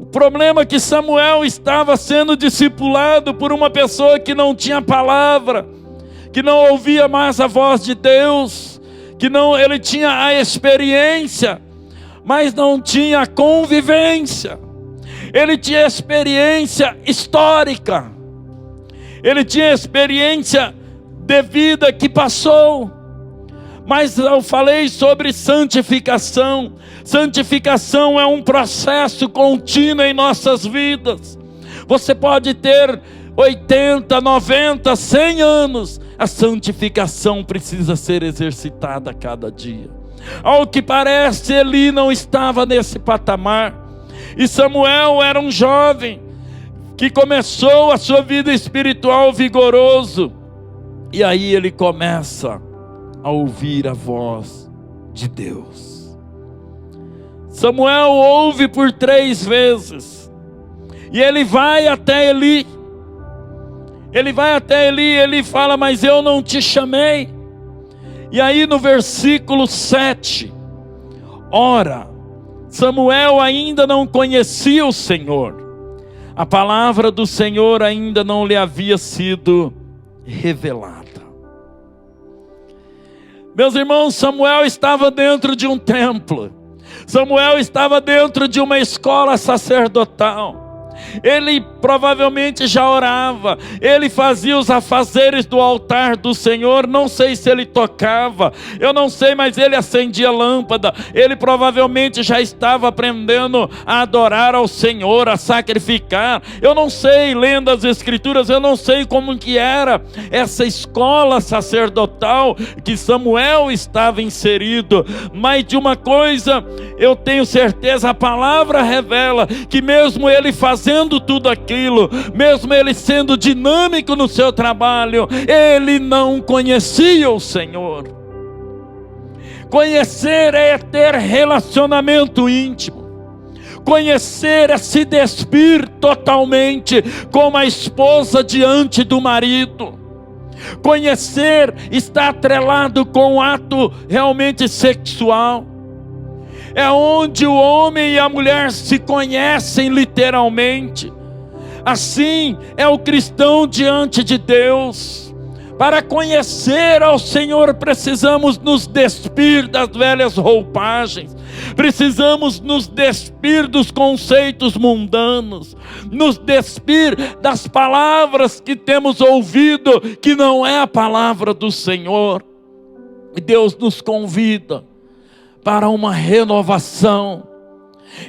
O problema é que Samuel estava sendo discipulado por uma pessoa que não tinha palavra, que não ouvia mais a voz de Deus, ele tinha a experiência, mas não tinha a convivência. Ele tinha experiência histórica, ele tinha experiência de vida que passou. Mas eu falei sobre santificação. Santificação é um processo contínuo em nossas vidas. Você pode ter 80, 90, 100 anos. A santificação precisa ser exercitada a cada dia. Ao que parece, Eli não estava nesse patamar. E Samuel era um jovem que começou a sua vida espiritual vigoroso. E aí ele começa a ouvir a voz de Deus. Samuel ouve por 3 vezes. E ele vai até Eli. Ele vai até Eli e ele fala: mas eu não te chamei. E aí no versículo 7, ora, Samuel ainda não conhecia o Senhor. A palavra do Senhor ainda não lhe havia sido revelada. Meus irmãos, Samuel estava dentro de um templo. Samuel estava dentro de uma escola sacerdotal. Ele provavelmente já orava, ele fazia os afazeres do altar do Senhor. Não sei se ele tocava, eu não sei, mas ele acendia lâmpada. Ele provavelmente já estava aprendendo a adorar ao Senhor, a sacrificar. Eu não sei, lendo as escrituras, eu não sei como que era essa escola sacerdotal que Samuel estava inserido. Mas de uma coisa eu tenho certeza, a palavra revela que mesmo ele fazendo tudo aquilo, mesmo ele sendo dinâmico no seu trabalho, ele não conhecia o Senhor. Conhecer é ter relacionamento íntimo. Conhecer é se despir totalmente como a esposa diante do marido. Conhecer está atrelado com o ato realmente sexual. É onde o homem e a mulher se conhecem literalmente. Assim é o cristão diante de Deus. Para conhecer ao Senhor precisamos nos despir das velhas roupagens. Precisamos nos despir dos conceitos mundanos. Nos despir das palavras que temos ouvido, que não é a palavra do Senhor. E Deus nos convida para uma renovação.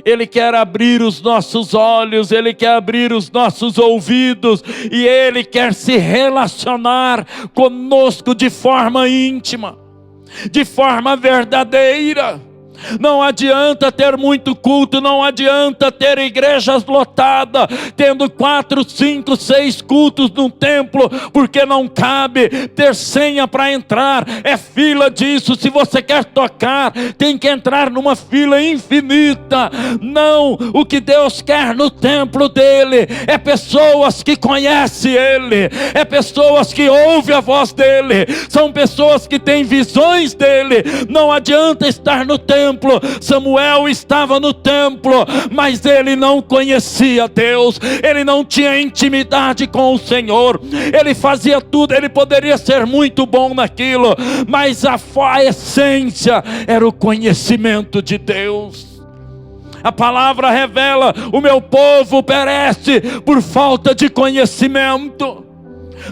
Ele quer abrir os nossos olhos, Ele quer abrir os nossos ouvidos, e Ele quer se relacionar conosco de forma íntima, de forma verdadeira. Não adianta ter muito culto, não adianta ter igrejas lotadas, tendo 4, 5, 6 cultos no templo, porque não cabe ter senha para entrar, é fila disso. Se você quer tocar, tem que entrar numa fila infinita. Não, o que Deus quer no templo dele é pessoas que conhecem Ele, é pessoas que ouvem a voz dele, são pessoas que têm visões dele. Não adianta estar no templo. Samuel estava no templo, mas ele não conhecia Deus, ele não tinha intimidade com o Senhor. Ele fazia tudo, ele poderia ser muito bom naquilo, mas a essência era o conhecimento de Deus. A palavra revela: o meu povo perece por falta de conhecimento.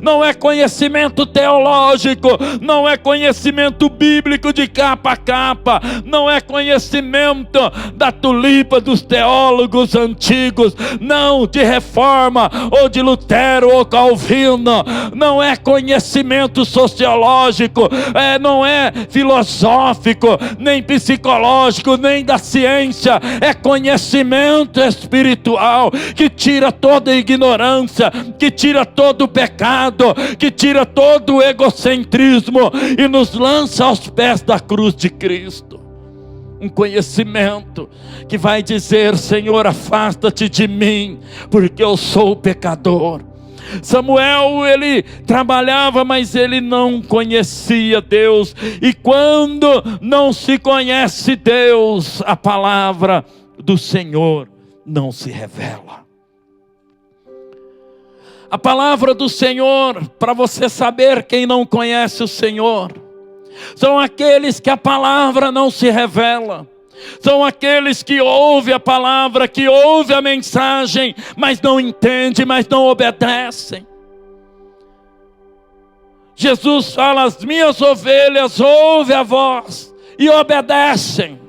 Não é conhecimento teológico, não é conhecimento bíblico de capa a capa, não é conhecimento da tulipa dos teólogos antigos, não de Reforma, ou de Lutero ou Calvino, não é conhecimento sociológico, não é filosófico, nem psicológico, nem da ciência, é conhecimento espiritual, que tira toda a ignorância, que tira todo o pecado, que tira todo o egocentrismo e nos lança aos pés da cruz de Cristo. Um conhecimento que vai dizer: Senhor, afasta-te de mim, porque eu sou pecador. Samuel, ele trabalhava, mas ele não conhecia Deus. E quando não se conhece Deus, a palavra do Senhor não se revela. A palavra do Senhor, para você saber quem não conhece o Senhor, são aqueles que a palavra não se revela. São aqueles que ouvem a palavra, que ouvem a mensagem, mas não entendem, mas não obedecem. Jesus fala: as minhas ovelhas ouvem a voz e obedecem.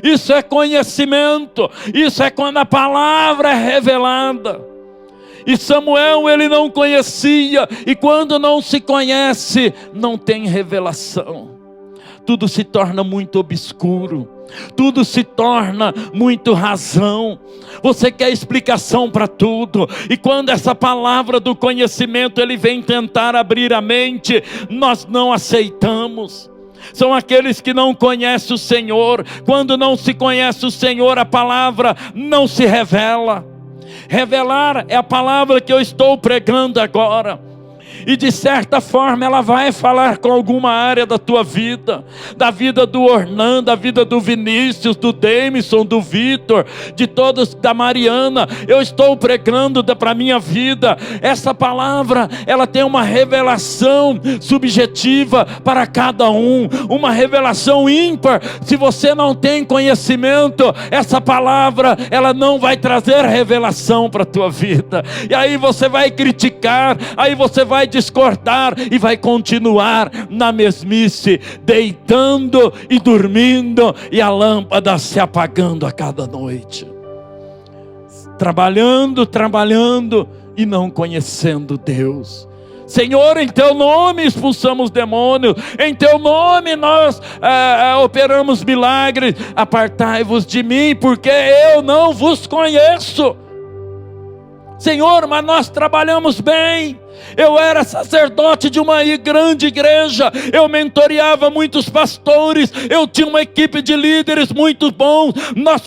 Isso é conhecimento, isso é quando a palavra é revelada. E Samuel, ele não conhecia, e quando não se conhece, não tem revelação. tudo se torna muito obscuro, tudo se torna muito razão. Você quer explicação para tudo, e quando essa palavra do conhecimento ele vem tentar abrir a mente, nós não aceitamos. São aqueles que não conhecem o Senhor. Quando não se conhece o Senhor, a palavra não se revela. Revelar é a palavra que eu estou pregando agora. E de certa forma ela vai falar com alguma área da tua vida, da vida do Ornan, da vida do Vinícius, do Demisson, do Vitor, de todos, da Mariana. Eu estou pregando para a minha vida. Essa palavra, ela tem uma revelação subjetiva para cada um, uma revelação ímpar. Se você não tem conhecimento, essa palavra, ela não vai trazer revelação para a tua vida. E aí você vai criticar, aí você vai discordar e vai continuar na mesmice, deitando e dormindo, e a lâmpada se apagando a cada noite, trabalhando e não conhecendo Deus. Senhor, em teu nome expulsamos demônios, em teu nome nós operamos milagres. Apartai-vos de mim, porque eu não vos conheço. Senhor, mas nós trabalhamos bem. Eu era sacerdote de uma grande igreja, eu mentoreava muitos pastores, eu tinha uma equipe de líderes muito bons, nós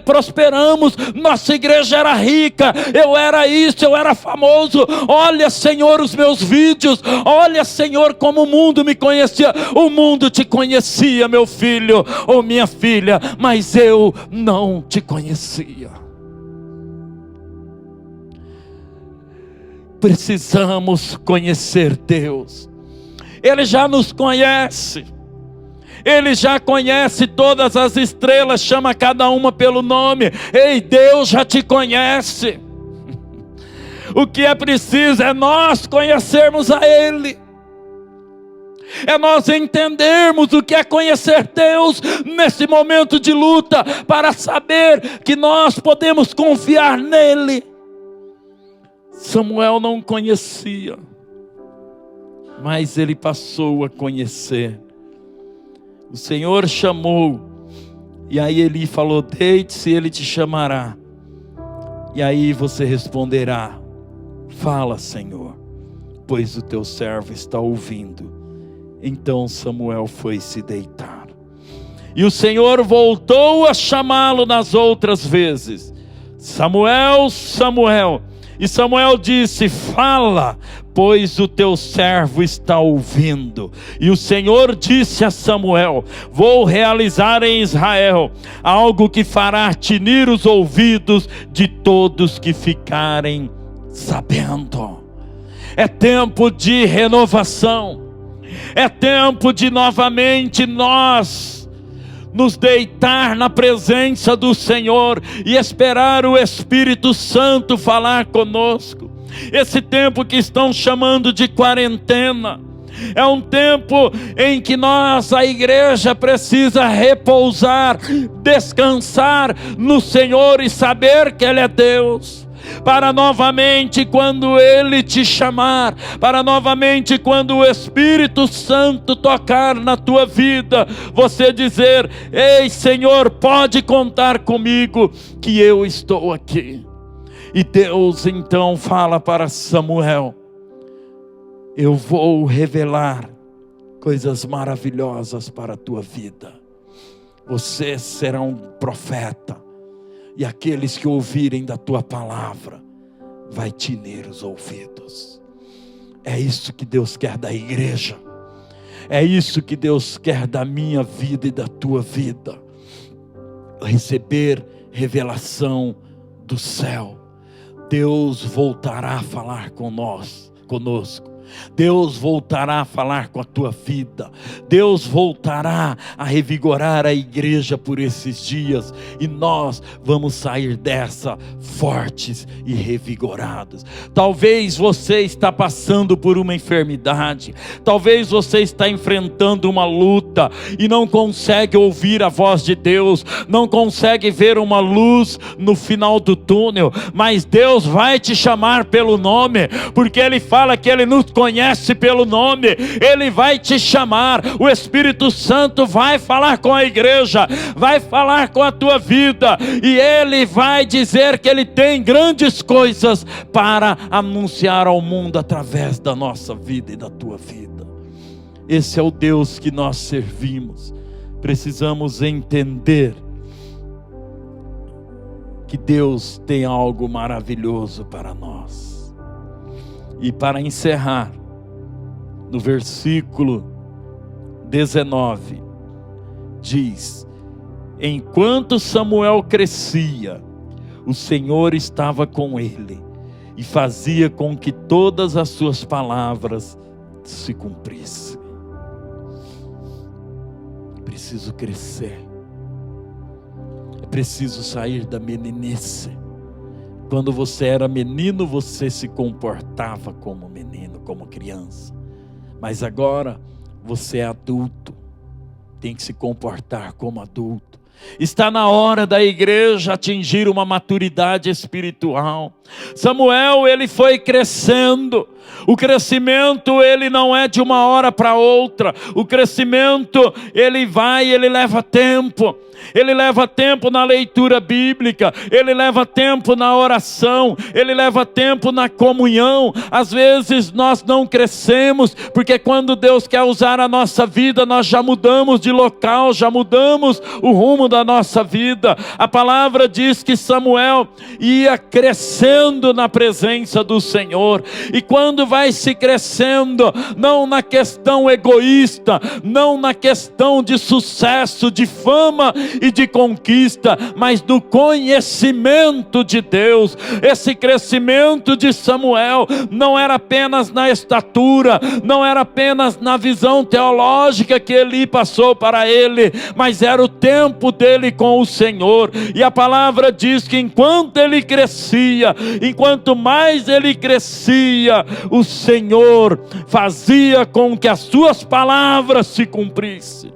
prosperamos, nossa igreja era rica, eu era isso, eu era famoso. Olha, Senhor, os meus vídeos, olha, Senhor, como o mundo me conhecia. O mundo te conhecia, meu filho ou minha filha, mas eu não te conhecia. Precisamos conhecer Deus. Ele já nos conhece. Ele já conhece todas as estrelas, chama cada uma pelo nome. Ei, Deus já te conhece. O que é preciso é nós conhecermos a Ele. É nós entendermos o que é conhecer Deus nesse momento de luta, para saber que nós podemos confiar nele. Samuel não conhecia, mas ele passou a conhecer. O Senhor chamou, e aí ele falou: deite-se, ele te chamará. E aí você responderá: fala, Senhor, pois o teu servo está ouvindo. Então Samuel foi se deitar. E o Senhor voltou a chamá-lo nas outras vezes: Samuel, Samuel. E Samuel disse: fala, pois o teu servo está ouvindo. E o Senhor disse a Samuel: vou realizar em Israel algo que fará tinir os ouvidos de todos que ficarem sabendo. É tempo de renovação. É tempo de novamente nós nos deitar na presença do Senhor e esperar o Espírito Santo falar conosco. Esse tempo que estão chamando de quarentena é um tempo em que nós, a igreja, precisa repousar, descansar no Senhor e saber que Ele é Deus. Para novamente, quando Ele te chamar, para novamente, quando o Espírito Santo tocar na tua vida, você dizer: ei, Senhor, pode contar comigo, que eu estou aqui. E Deus então fala para Samuel: eu vou revelar coisas maravilhosas para a tua vida. Você será um profeta. E aqueles que ouvirem da tua palavra, vai tinir os ouvidos. É isso que Deus quer da igreja. É isso que Deus quer da minha vida e da tua vida. Receber revelação do céu. Deus voltará a falar conosco. Deus voltará a falar com a tua vida. Deus voltará a revigorar a igreja por esses dias. E nós vamos sair dessa fortes e revigorados. Talvez você está passando por uma enfermidade. Talvez você está enfrentando uma luta e não consegue ouvir a voz de Deus. Não consegue ver uma luz no final do túnel. Mas Deus vai te chamar pelo nome, porque Ele fala que Ele nos conhece pelo nome, Ele vai te chamar. O Espírito Santo vai falar com a igreja, vai falar com a tua vida, e Ele vai dizer que Ele tem grandes coisas para anunciar ao mundo através da nossa vida e da tua vida. Esse é o Deus que nós servimos. Precisamos entender que Deus tem algo maravilhoso para nós. E para encerrar, no versículo 19, diz: enquanto Samuel crescia, o Senhor estava com ele e fazia com que todas as suas palavras se cumprissem. Preciso crescer. É preciso sair da meninice. Quando você era menino, você se comportava como menino, como criança. Mas agora você é adulto, tem que se comportar como adulto. Está na hora da igreja atingir uma maturidade espiritual. Samuel, ele foi crescendo. O crescimento, ele não é de uma hora para outra. O crescimento, ele leva tempo. Ele leva tempo na leitura bíblica, ele leva tempo na oração, ele leva tempo na comunhão. Às vezes nós não crescemos, porque quando Deus quer usar a nossa vida, nós já mudamos de local, já mudamos o rumo da nossa vida. A palavra diz que Samuel ia crescendo na presença do Senhor, e quando vai se crescendo, não na questão egoísta, não na questão de sucesso, de fama e de conquista, mas do conhecimento de Deus. Esse crescimento de Samuel não era apenas na estatura, não era apenas na visão teológica que Eli passou para ele, mas era o tempo dele com o Senhor. E a palavra diz que enquanto ele crescia, enquanto mais ele crescia, o Senhor fazia com que as suas palavras se cumprissem.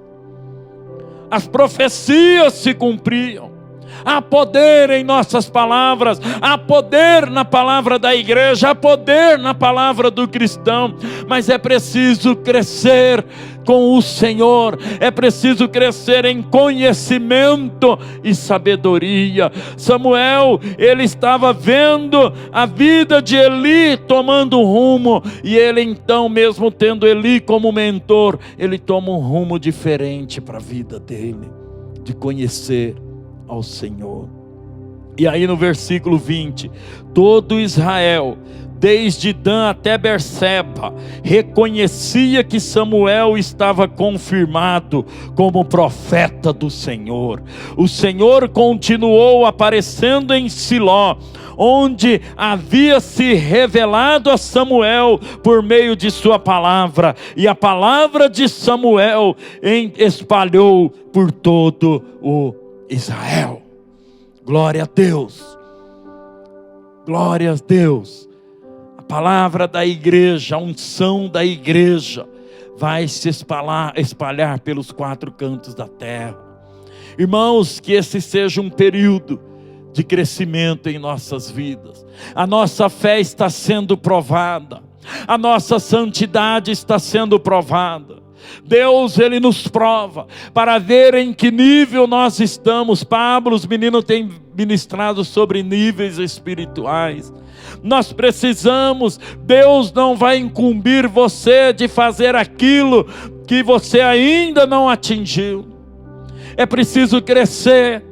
As profecias se cumpriam. Há poder em nossas palavras, há poder na palavra da igreja, há poder na palavra do cristão, mas é preciso crescer com o Senhor, é preciso crescer em conhecimento e sabedoria. Samuel, ele estava vendo a vida de Eli tomando um rumo, e ele então, mesmo tendo Eli como mentor, ele toma um rumo diferente para a vida dele, de conhecer ao Senhor. E aí no versículo 20, todo Israel, desde Dan até Berseba, reconhecia que Samuel estava confirmado como profeta do Senhor. O Senhor continuou aparecendo em Siló, onde havia se revelado a Samuel por meio de sua palavra, e a palavra de Samuel espalhou por todo o Israel. Glória a Deus, glória a Deus. A palavra da igreja, a unção da igreja vai se espalhar pelos quatro cantos da terra. Irmãos, que esse seja um período de crescimento em nossas vidas. A nossa fé está sendo provada, a nossa santidade está sendo provada. Deus, ele nos prova para ver em que nível nós estamos. Pablo, os meninos têm ministrado sobre níveis espirituais. Nós precisamos, Deus não vai incumbir você de fazer aquilo que você ainda não atingiu. É preciso crescer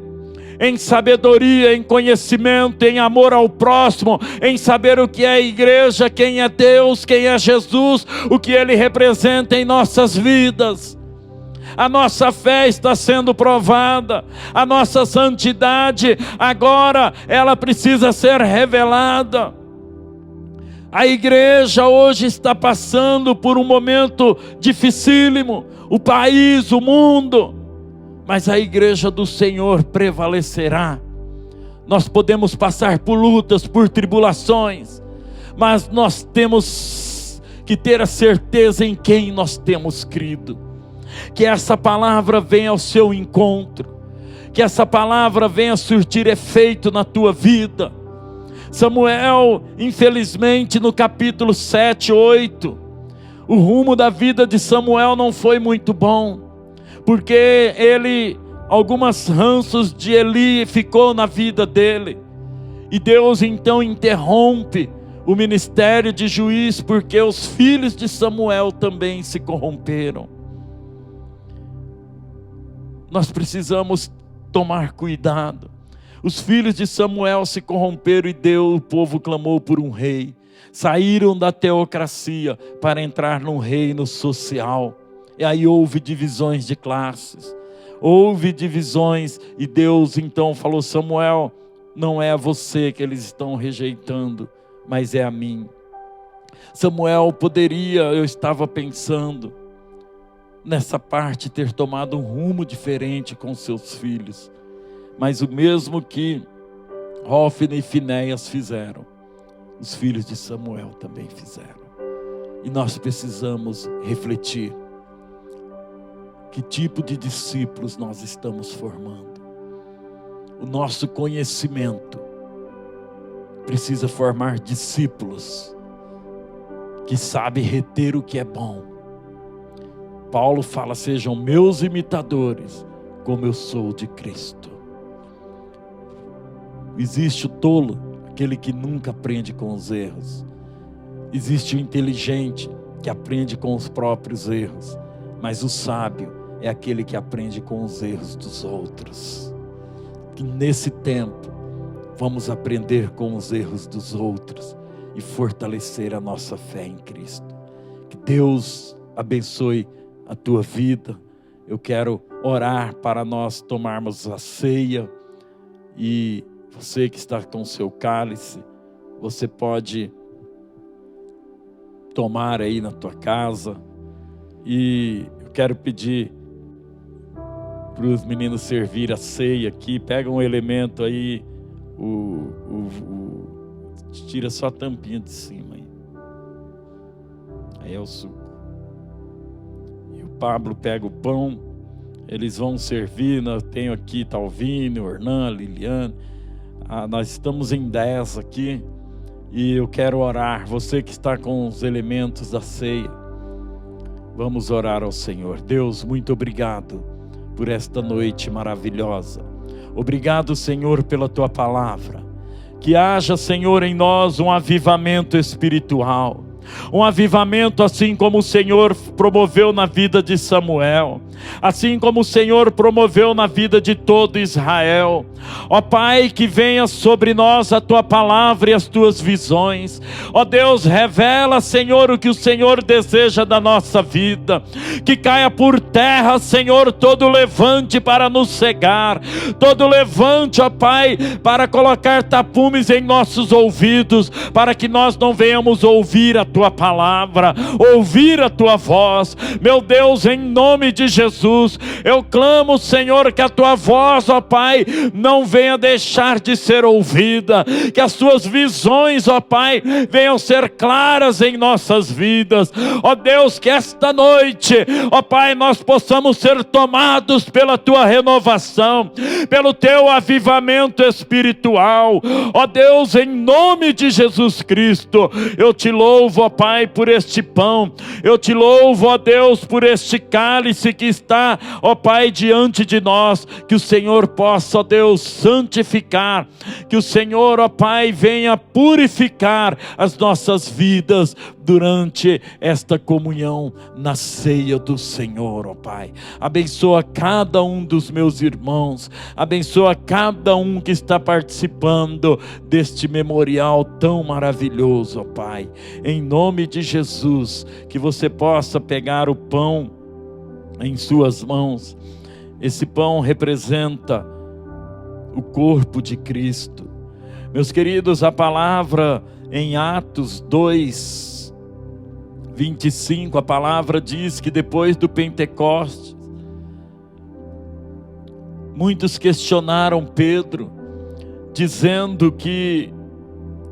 em sabedoria, em conhecimento, em amor ao próximo, em saber o que é a igreja, quem é Deus, quem é Jesus, o que Ele representa em nossas vidas. A nossa fé está sendo provada, a nossa santidade agora ela precisa ser revelada. A igreja hoje está passando por um momento dificílimo, o país, o mundo, mas a igreja do Senhor prevalecerá. Nós podemos passar por lutas, por tribulações, mas nós temos que ter a certeza em quem nós temos crido. Que essa palavra venha ao seu encontro, que essa palavra venha surtir efeito na tua vida. Samuel, infelizmente, no capítulo 7, 8, o rumo da vida de Samuel não foi muito bom, porque algumas ranços de Eli ficou na vida dele, e Deus então interrompe o ministério de juiz, porque os filhos de Samuel também se corromperam. Nós precisamos tomar cuidado. Os filhos de Samuel se corromperam e o povo clamou por um rei. Saíram da teocracia para entrar num reino social. E aí houve divisões de classes. Houve divisões e Deus então falou: Samuel, não é a você que eles estão rejeitando, mas é a mim. Samuel poderia, eu estava pensando, nessa parte ter tomado um rumo diferente com seus filhos. Mas o mesmo que Hófni e Finéias fizeram, os filhos de Samuel também fizeram. E nós precisamos refletir. Que tipo de discípulos nós estamos formando? O nosso conhecimento precisa formar discípulos que sabem reter o que é bom. Paulo fala: sejam meus imitadores, como eu sou de Cristo. Existe o tolo, aquele que nunca aprende com os erros. Existe o inteligente, que aprende com os próprios erros. Mas o sábio é aquele que aprende com os erros dos outros. Que nesse tempo vamos aprender com os erros dos outros e fortalecer a nossa fé em Cristo. Que Deus abençoe a tua vida. Eu quero orar para nós tomarmos a ceia. E você que está com o seu cálice, você pode tomar aí na tua casa. E eu quero pedir para os meninos servir a ceia aqui. Pega um elemento aí, tira só a tampinha de cima aí. Aí é o suco. E o Pablo pega o pão, eles vão servir. Eu tenho aqui Talvino, Ornan, Liliane. Nós estamos em 10 aqui. E eu quero orar. Você que está com os elementos da ceia, vamos orar ao Senhor. Deus, muito obrigado por esta noite maravilhosa. Obrigado, Senhor, pela tua palavra. Que haja, Senhor, em nós um avivamento espiritual. Um avivamento assim como o Senhor promoveu na vida de Samuel, assim como o Senhor promoveu na vida de todo Israel. Ó Pai, que venha sobre nós a tua palavra e as tuas visões. Ó Deus, revela, Senhor, o que o Senhor deseja da nossa vida. Que caia por terra, Senhor, todo levante para nos cegar, todo levante, ó Pai, para colocar tapumes em nossos ouvidos, para que nós não venhamos ouvir a tua palavra, ouvir a tua voz. Meu Deus, em nome de Jesus, eu clamo, Senhor, que a tua voz, ó Pai, não venha deixar de ser ouvida, que as tuas visões, ó Pai, venham ser claras em nossas vidas. Ó Deus, que esta noite, ó Pai, nós possamos ser tomados pela tua renovação, pelo teu avivamento espiritual. Ó Deus, em nome de Jesus Cristo, eu te louvo, ó Pai, por este pão. Eu te louvo, ó Deus, por este cálice que está, ó Pai, diante de nós. Que o Senhor possa, ó Deus, santificar. Que o Senhor, ó Pai, venha purificar as nossas vidas durante esta comunhão na ceia do Senhor, ó Pai. Abençoa cada um dos meus irmãos. Abençoa cada um que está participando deste memorial tão maravilhoso, ó Pai. Em nome de Jesus, que você possa pegar o pão em suas mãos. Esse pão representa o corpo de Cristo. Meus queridos, a palavra em Atos 2:25, a palavra diz que depois do Pentecostes, muitos questionaram Pedro, dizendo que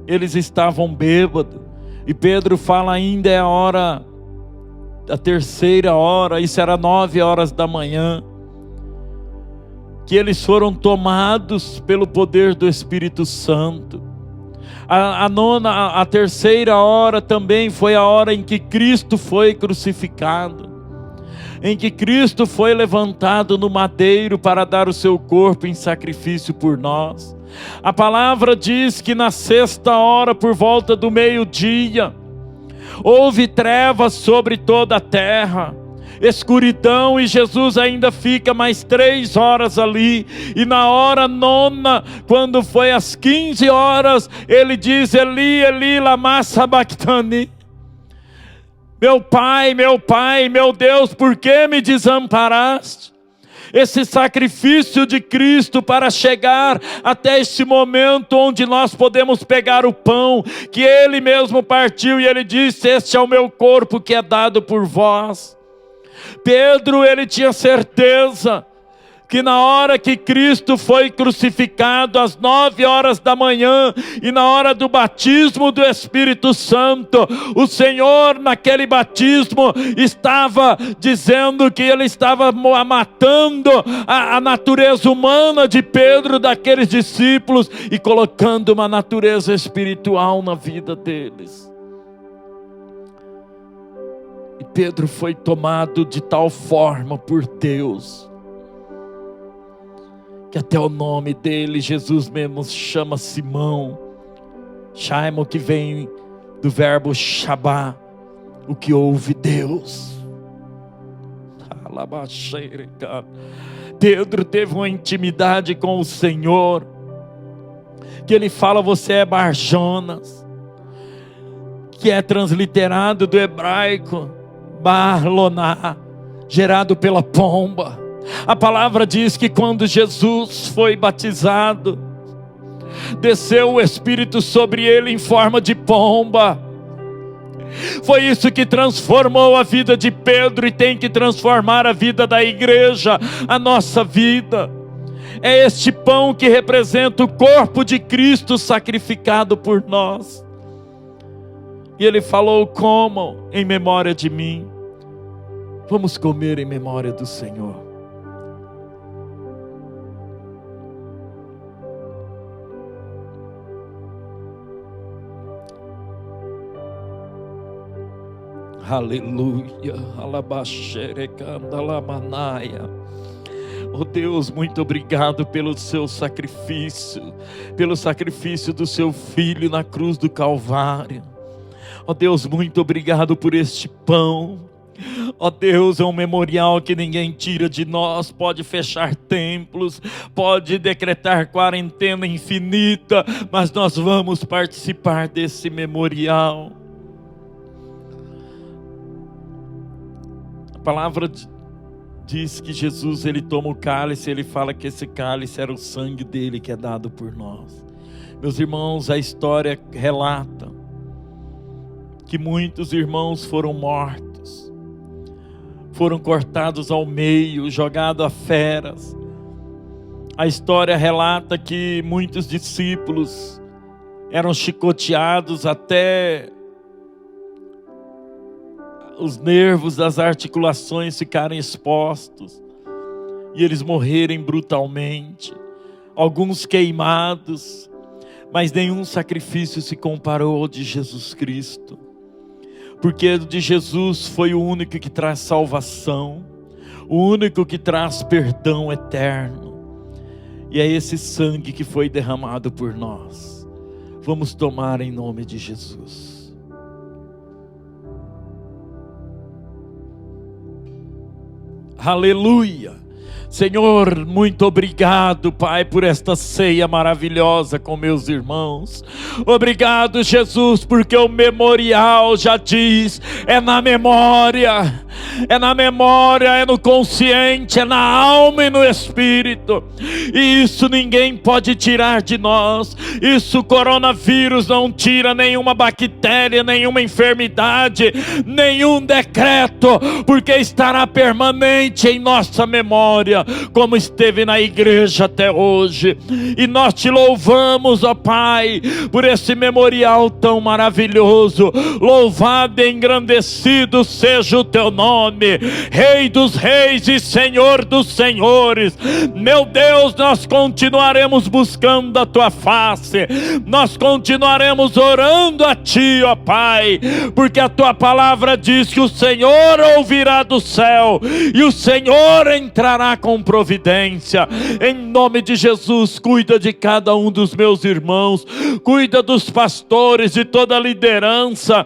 eles estavam bêbados. E Pedro fala: ainda é a hora, a terceira hora, isso era 9 horas da manhã, que eles foram tomados pelo poder do Espírito Santo. A terceira hora também foi a hora em que Cristo foi crucificado, em que Cristo foi levantado no madeiro para dar o seu corpo em sacrifício por nós. A palavra diz que na sexta hora, por volta do meio-dia, houve trevas sobre toda a terra, escuridão, e Jesus ainda fica mais 3 horas ali. E na hora nona, quando foi às 15 horas, ele diz: Eli, Eli, lama sabachthani. Meu Pai, meu Deus, por que me desamparaste? Esse sacrifício de Cristo para chegar até este momento onde nós podemos pegar o pão que Ele mesmo partiu, e Ele disse: este é o meu corpo que é dado por vós. Pedro, ele tinha certeza que na hora que Cristo foi crucificado, às 9 horas da manhã, e na hora do batismo do Espírito Santo, o Senhor naquele batismo estava dizendo que Ele estava matando a natureza humana de Pedro, daqueles discípulos, e colocando uma natureza espiritual na vida deles. E Pedro foi tomado de tal forma por Deus, que até o nome dele, Jesus mesmo chama Simão, Shaimon, que vem do verbo Shabá, o que ouve Deus. Pedro teve uma intimidade com o Senhor, que ele fala: você é Bar-Jonas, que é transliterado do hebraico Bar-Loná, gerado pela pomba. A palavra diz que quando Jesus foi batizado, desceu o Espírito sobre ele em forma de pomba. Foi isso que transformou a vida de Pedro e tem que transformar a vida da igreja, a nossa vida. É este pão que representa o corpo de Cristo sacrificado por nós. E ele falou: comam em memória de mim. Vamos comer em memória do Senhor. Aleluia, alabaxerecandalamanaya. Oh Deus, muito obrigado pelo seu sacrifício, pelo sacrifício do seu Filho na cruz do Calvário. Oh Deus, muito obrigado por este pão. Oh Deus, é um memorial que ninguém tira de nós. Pode fechar templos, pode decretar quarentena infinita, mas nós vamos participar desse memorial. A palavra diz que Jesus, ele toma o cálice, ele fala que esse cálice era o sangue dele que é dado por nós. Meus irmãos, a história relata que muitos irmãos foram mortos, foram cortados ao meio, jogados a feras. A história relata que muitos discípulos eram chicoteados até os nervos das articulações ficarem expostos e eles morrerem brutalmente, alguns queimados, mas nenhum sacrifício se comparou ao de Jesus Cristo, porque o de Jesus foi o único que traz salvação, o único que traz perdão eterno, e é esse sangue que foi derramado por nós. Vamos tomar em nome de Jesus. Aleluia. Senhor, muito obrigado, Pai, por esta ceia maravilhosa com meus irmãos. Obrigado, Jesus, porque o memorial já diz, é na memória, é no consciente, é na alma e no espírito. E isso ninguém pode tirar de nós. Isso o coronavírus não tira, nenhuma bactéria, nenhuma enfermidade, nenhum decreto, porque estará permanente em nossa memória. glória, como esteve na igreja até hoje. E nós te louvamos, ó Pai, por esse memorial tão maravilhoso. Louvado e engrandecido seja o teu nome, Rei dos reis e Senhor dos senhores. Meu Deus, nós continuaremos buscando a tua face, nós continuaremos orando a ti, ó Pai, porque a tua palavra diz que o Senhor ouvirá do céu e o Senhor entrará com providência. Em nome de Jesus, cuida de cada um dos meus irmãos, cuida dos pastores, de toda a liderança,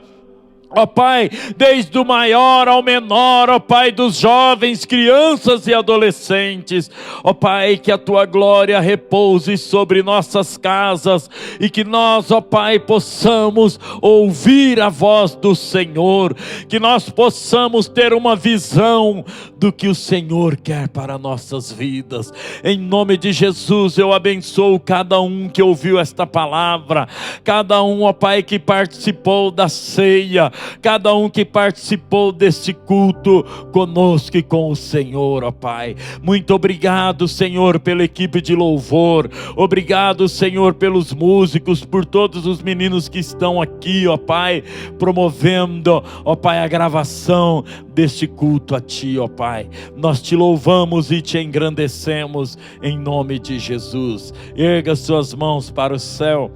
ó Pai, desde o maior ao menor, ó Pai, dos jovens, crianças e adolescentes. Ó Pai, que a tua glória repouse sobre nossas casas e que nós, ó Pai, possamos ouvir a voz do Senhor, que nós possamos ter uma visão do que o Senhor quer para nossas vidas. Em nome de Jesus, eu abençoo cada um que ouviu esta palavra, cada um, ó Pai, que participou da ceia, cada um que participou deste culto conosco e com o Senhor, ó Pai. Muito obrigado, Senhor, pela equipe de louvor. Obrigado, Senhor, pelos músicos, por todos os meninos que estão aqui, ó Pai, promovendo, ó Pai, a gravação deste culto a Ti, ó Pai. Nós Te louvamos e Te engrandecemos em nome de Jesus. Erga suas mãos para o céu.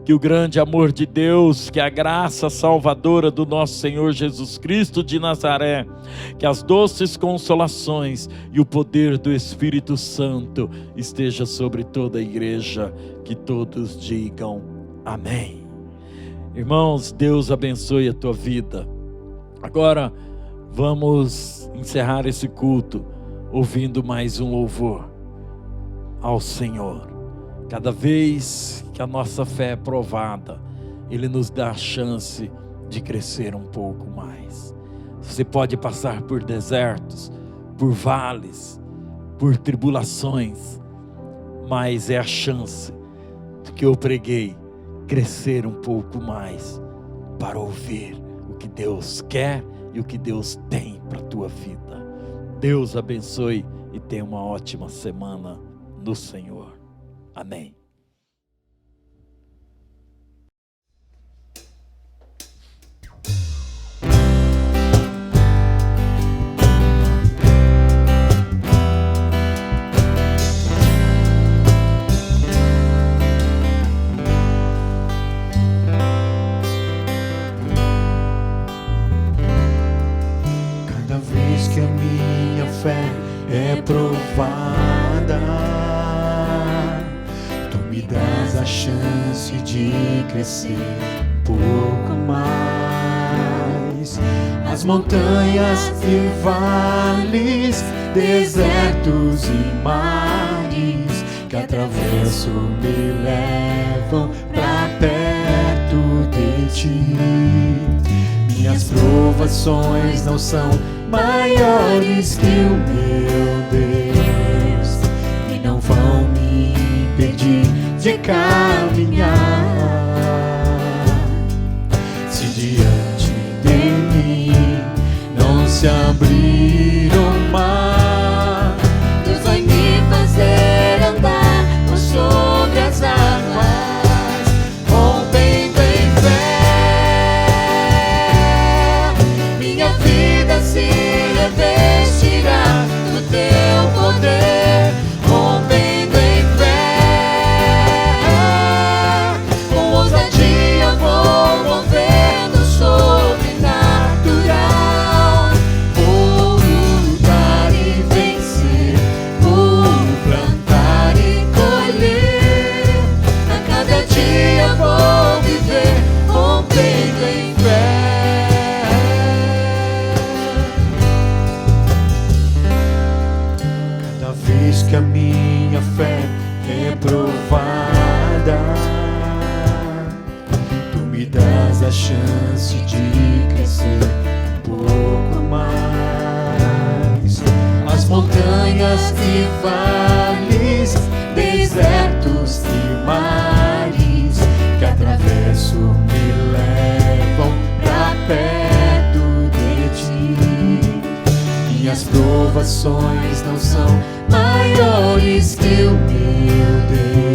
Que o grande amor de Deus, que a graça salvadora do nosso Senhor Jesus Cristo de Nazaré, que as doces consolações e o poder do Espírito Santo esteja sobre toda a igreja, que todos digam amém. Irmãos, Deus abençoe a tua vida. Agora vamos encerrar esse culto ouvindo mais um louvor ao Senhor. Cada vez que a nossa fé é provada, Ele nos dá a chance de crescer um pouco mais. Você pode passar por desertos, por vales, por tribulações, mas é a chance do que eu preguei, crescer um pouco mais para ouvir o que Deus quer e o que Deus tem para a tua vida. Deus abençoe e tenha uma ótima semana no Senhor. Amém. Cada vez que a minha fé é provada, Tu me dás a chance de crescer um pouco mais. As montanhas e vales, desertos e mares que atravesso me levam pra perto de Ti. Minhas provações não são maiores que o meu Deus e não vão me impedir de caminhar. Se diante de mim não se abrir o mar, Deus vai me fazer andar por sobre as águas, rompendo em fé. Minha vida se revestirá do Teu poder, rompendo em fé. Com ousadia vou movendo o sobrenatural. Vou lutar e vencer, vou plantar e colher. A cada dia vou viver, rompendo em fé. cada vez que a minha fé é provada, Tu me dás a chance de crescer um pouco mais. As montanhas e vales, desertos e mares que atravesso me levam pra perto de Ti. Minhas provações não são maiores que o meu Deus.